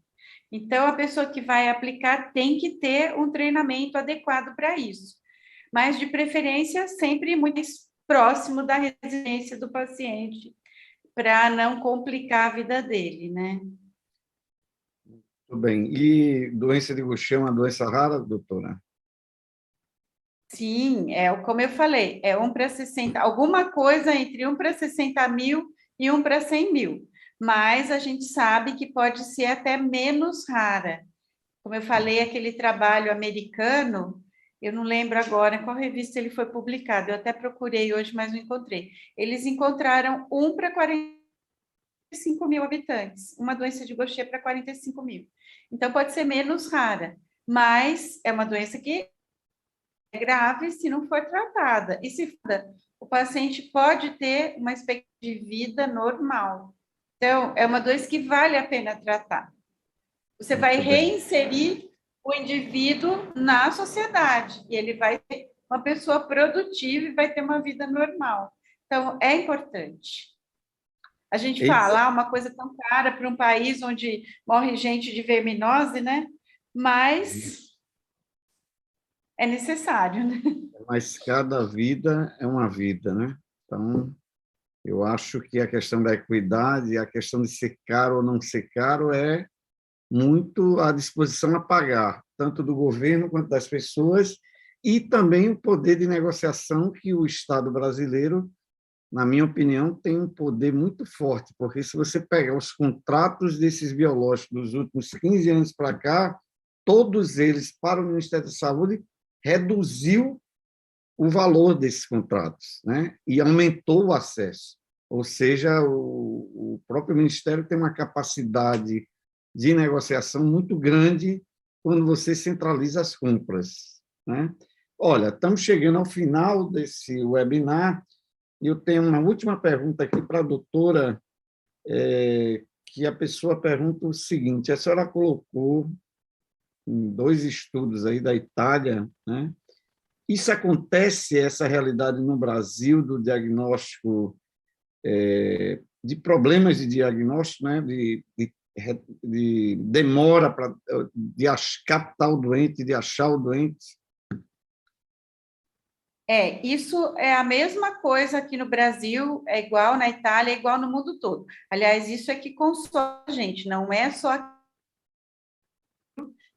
Então, a pessoa que vai aplicar tem que ter um treinamento adequado para isso, mas de preferência sempre muito mais próximo da residência do paciente, para não complicar a vida dele, né? Tudo bem. E doença de Gaucher é uma doença rara, doutora? Sim, como eu falei, é 1 para 60, alguma coisa entre 1 para 60 mil e 1 para 100 mil, mas a gente sabe que pode ser até menos rara. Como eu falei, aquele trabalho americano, eu não lembro agora em qual revista ele foi publicado, eu até procurei hoje, mas não encontrei. Eles encontraram 1 para 45 mil habitantes, uma doença de Gaucher para 45 mil. Então, pode ser menos rara, mas é uma doença que é grave se não for tratada. E se o paciente pode ter uma expectativa de vida normal. Então, é uma doença que vale a pena tratar. Você vai reinserir o indivíduo na sociedade, e ele vai ser uma pessoa produtiva e vai ter uma vida normal. Então, é importante. A gente fala uma coisa tão cara para um país onde morre gente de verminose, né? Mas é necessário, né? Mas cada vida é uma vida, né? Então, eu acho que a questão da equidade, a questão de ser caro ou não ser caro é muito à disposição a pagar, tanto do governo quanto das pessoas, e também o poder de negociação que o Estado brasileiro, na minha opinião, tem um poder muito forte, porque se você pegar os contratos desses biológicos dos últimos 15 anos para cá, todos eles, para o Ministério da Saúde, reduziu o valor desses contratos, né? E aumentou o acesso. Ou seja, o próprio Ministério tem uma capacidade de negociação muito grande quando você centraliza as compras, né? Olha, estamos chegando ao final desse webinar e eu tenho uma última pergunta aqui para a doutora, que a pessoa pergunta o seguinte: a senhora colocou em 2 estudos aí da Itália, né? Isso acontece, essa realidade no Brasil do diagnóstico, de problemas de diagnóstico, né? De demora de captar o doente, de achar o doente? Isso é a mesma coisa aqui no Brasil, é igual na Itália, é igual no mundo todo. Aliás, isso é que consola a gente, não é só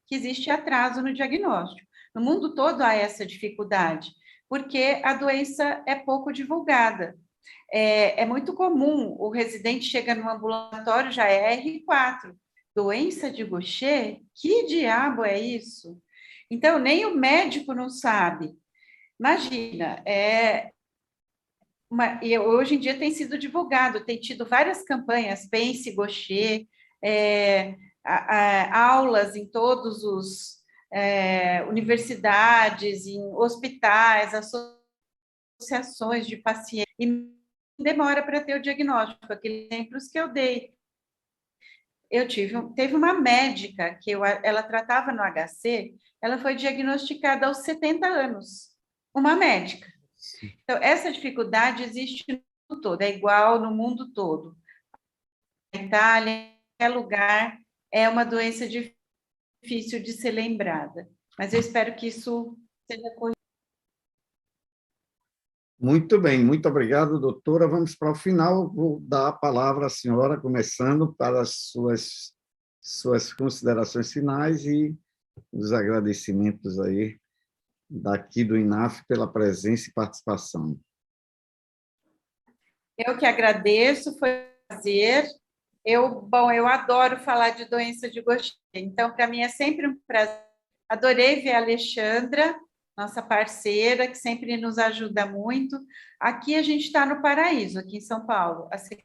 que existe atraso no diagnóstico. No mundo todo há essa dificuldade, porque a doença é pouco divulgada. É muito comum, o residente chega no ambulatório, já é R4. Doença de Gaucher? Que diabo é isso? Então, nem o médico não sabe. Imagina, e hoje em dia tem sido divulgado, tem tido várias campanhas, Pense Gaucher, aulas em todos os universidades, em hospitais, associações de pacientes, e demora para ter o diagnóstico, aqueles exemplos que eu dei. Teve uma médica que ela tratava no HC, ela foi diagnosticada aos 70 anos, uma médica. Então, essa dificuldade existe no mundo todo, é igual no mundo todo. Na Itália, em qualquer lugar, é uma doença difícil de ser lembrada. Mas eu espero que isso seja corrigido. Muito bem, muito obrigado, doutora. Vamos para o final. Vou dar a palavra à senhora, começando para as suas considerações finais e os agradecimentos aí daqui do INAF pela presença e participação. Eu que agradeço, foi um prazer. Eu adoro falar de doença de Gaucher, então, para mim é sempre um prazer. Adorei ver a Alexandra, nossa parceira, que sempre nos ajuda muito. Aqui a gente está no Paraíso, aqui em São Paulo. A Secretaria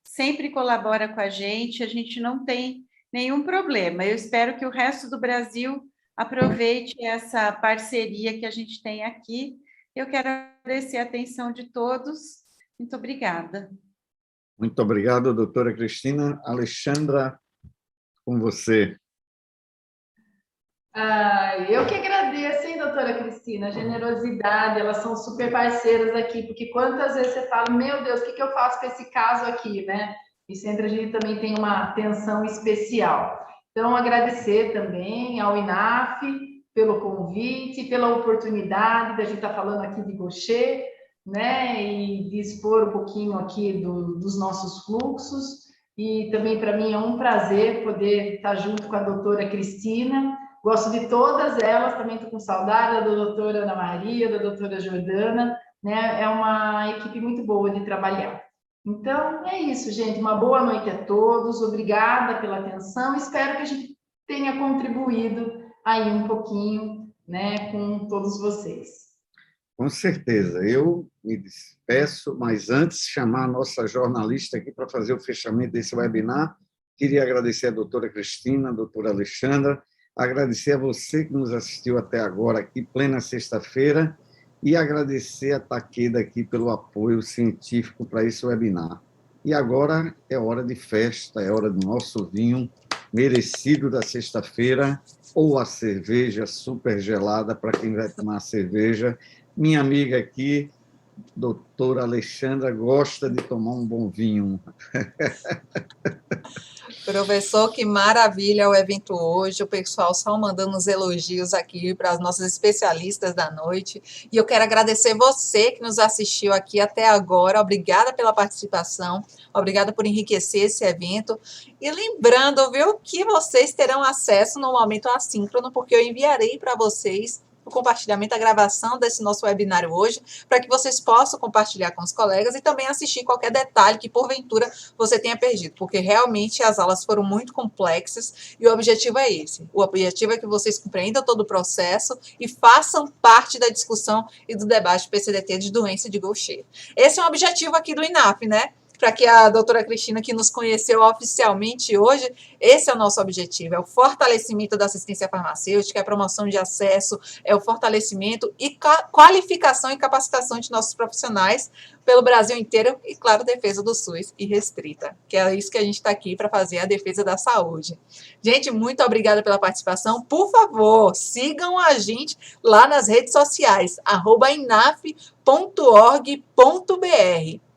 sempre colabora com a gente não tem nenhum problema. Eu espero que o resto do Brasil aproveite essa parceria que a gente tem aqui. Eu quero agradecer a atenção de todos. Muito obrigada. Muito obrigado, doutora Cristina. Alexandra, com você. Eu que agradeço, hein, doutora Cristina, a generosidade, elas são super parceiras aqui, porque quantas vezes você fala, meu Deus, o que eu faço com esse caso aqui, né? E sempre a gente também tem uma atenção especial. Então, agradecer também ao INAF pelo convite, pela oportunidade da gente estar falando aqui de Gaucher, né? E de expor um pouquinho aqui dos nossos fluxos. E também para mim é um prazer poder estar junto com a doutora Cristina. Gosto de todas elas, também estou com saudade da doutora Ana Maria, da doutora Jordana, né? É uma equipe muito boa de trabalhar. Então, é isso, gente. Uma boa noite a todos. Obrigada pela atenção. Espero que a gente tenha contribuído aí um pouquinho, né, com todos vocês. Com certeza. Eu me despeço, mas antes chamar a nossa jornalista aqui para fazer o fechamento desse webinar, queria agradecer a doutora Cristina, a doutora Alexandra, agradecer a você que nos assistiu até agora aqui, plena sexta-feira, e agradecer a Takeda aqui pelo apoio científico para esse webinar. E agora é hora de festa, é hora do nosso vinho merecido da sexta-feira, ou a cerveja super gelada para quem vai tomar cerveja. Minha amiga aqui, doutora Alexandra, gosta de tomar um bom vinho. Professor, que maravilha o evento hoje, o pessoal só mandando os elogios aqui para as nossas especialistas da noite, e eu quero agradecer você que nos assistiu aqui até agora, obrigada pela participação, obrigada por enriquecer esse evento, e lembrando, viu, que vocês terão acesso no momento assíncrono, porque eu enviarei para vocês o compartilhamento, a gravação desse nosso webinário hoje, para que vocês possam compartilhar com os colegas e também assistir qualquer detalhe que, porventura, você tenha perdido, porque realmente as aulas foram muito complexas e o objetivo é esse. O objetivo é que vocês compreendam todo o processo e façam parte da discussão e do debate PCDT de doença de Gaucher. Esse é um objetivo aqui do INAF, né? Para que a doutora Cristina, que nos conheceu oficialmente hoje, esse é o nosso objetivo, é o fortalecimento da assistência farmacêutica, é a promoção de acesso, é o fortalecimento e qualificação e capacitação de nossos profissionais pelo Brasil inteiro e, claro, defesa do SUS e restrita, que é isso que a gente está aqui para fazer, a defesa da saúde. Gente, muito obrigada pela participação. Por favor, sigam a gente lá nas redes sociais, @inaf.org.br.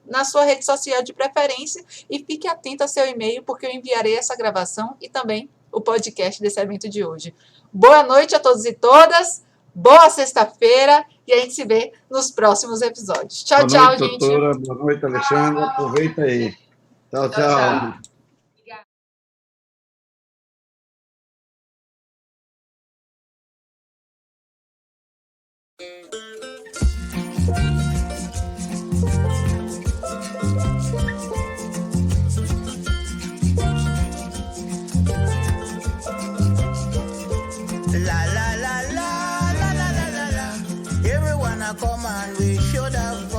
na sua rede social de preferência e fique atento ao seu e-mail, porque eu enviarei essa gravação e também o podcast desse evento de hoje. Boa noite a todos e todas, boa sexta-feira e a gente se vê nos próximos episódios. Tchau, Boa noite, gente. doutora. Boa noite, Alexandre. Aproveita aí. Tchau, tchau. La la la la la la la la la. Everyone a come and we should have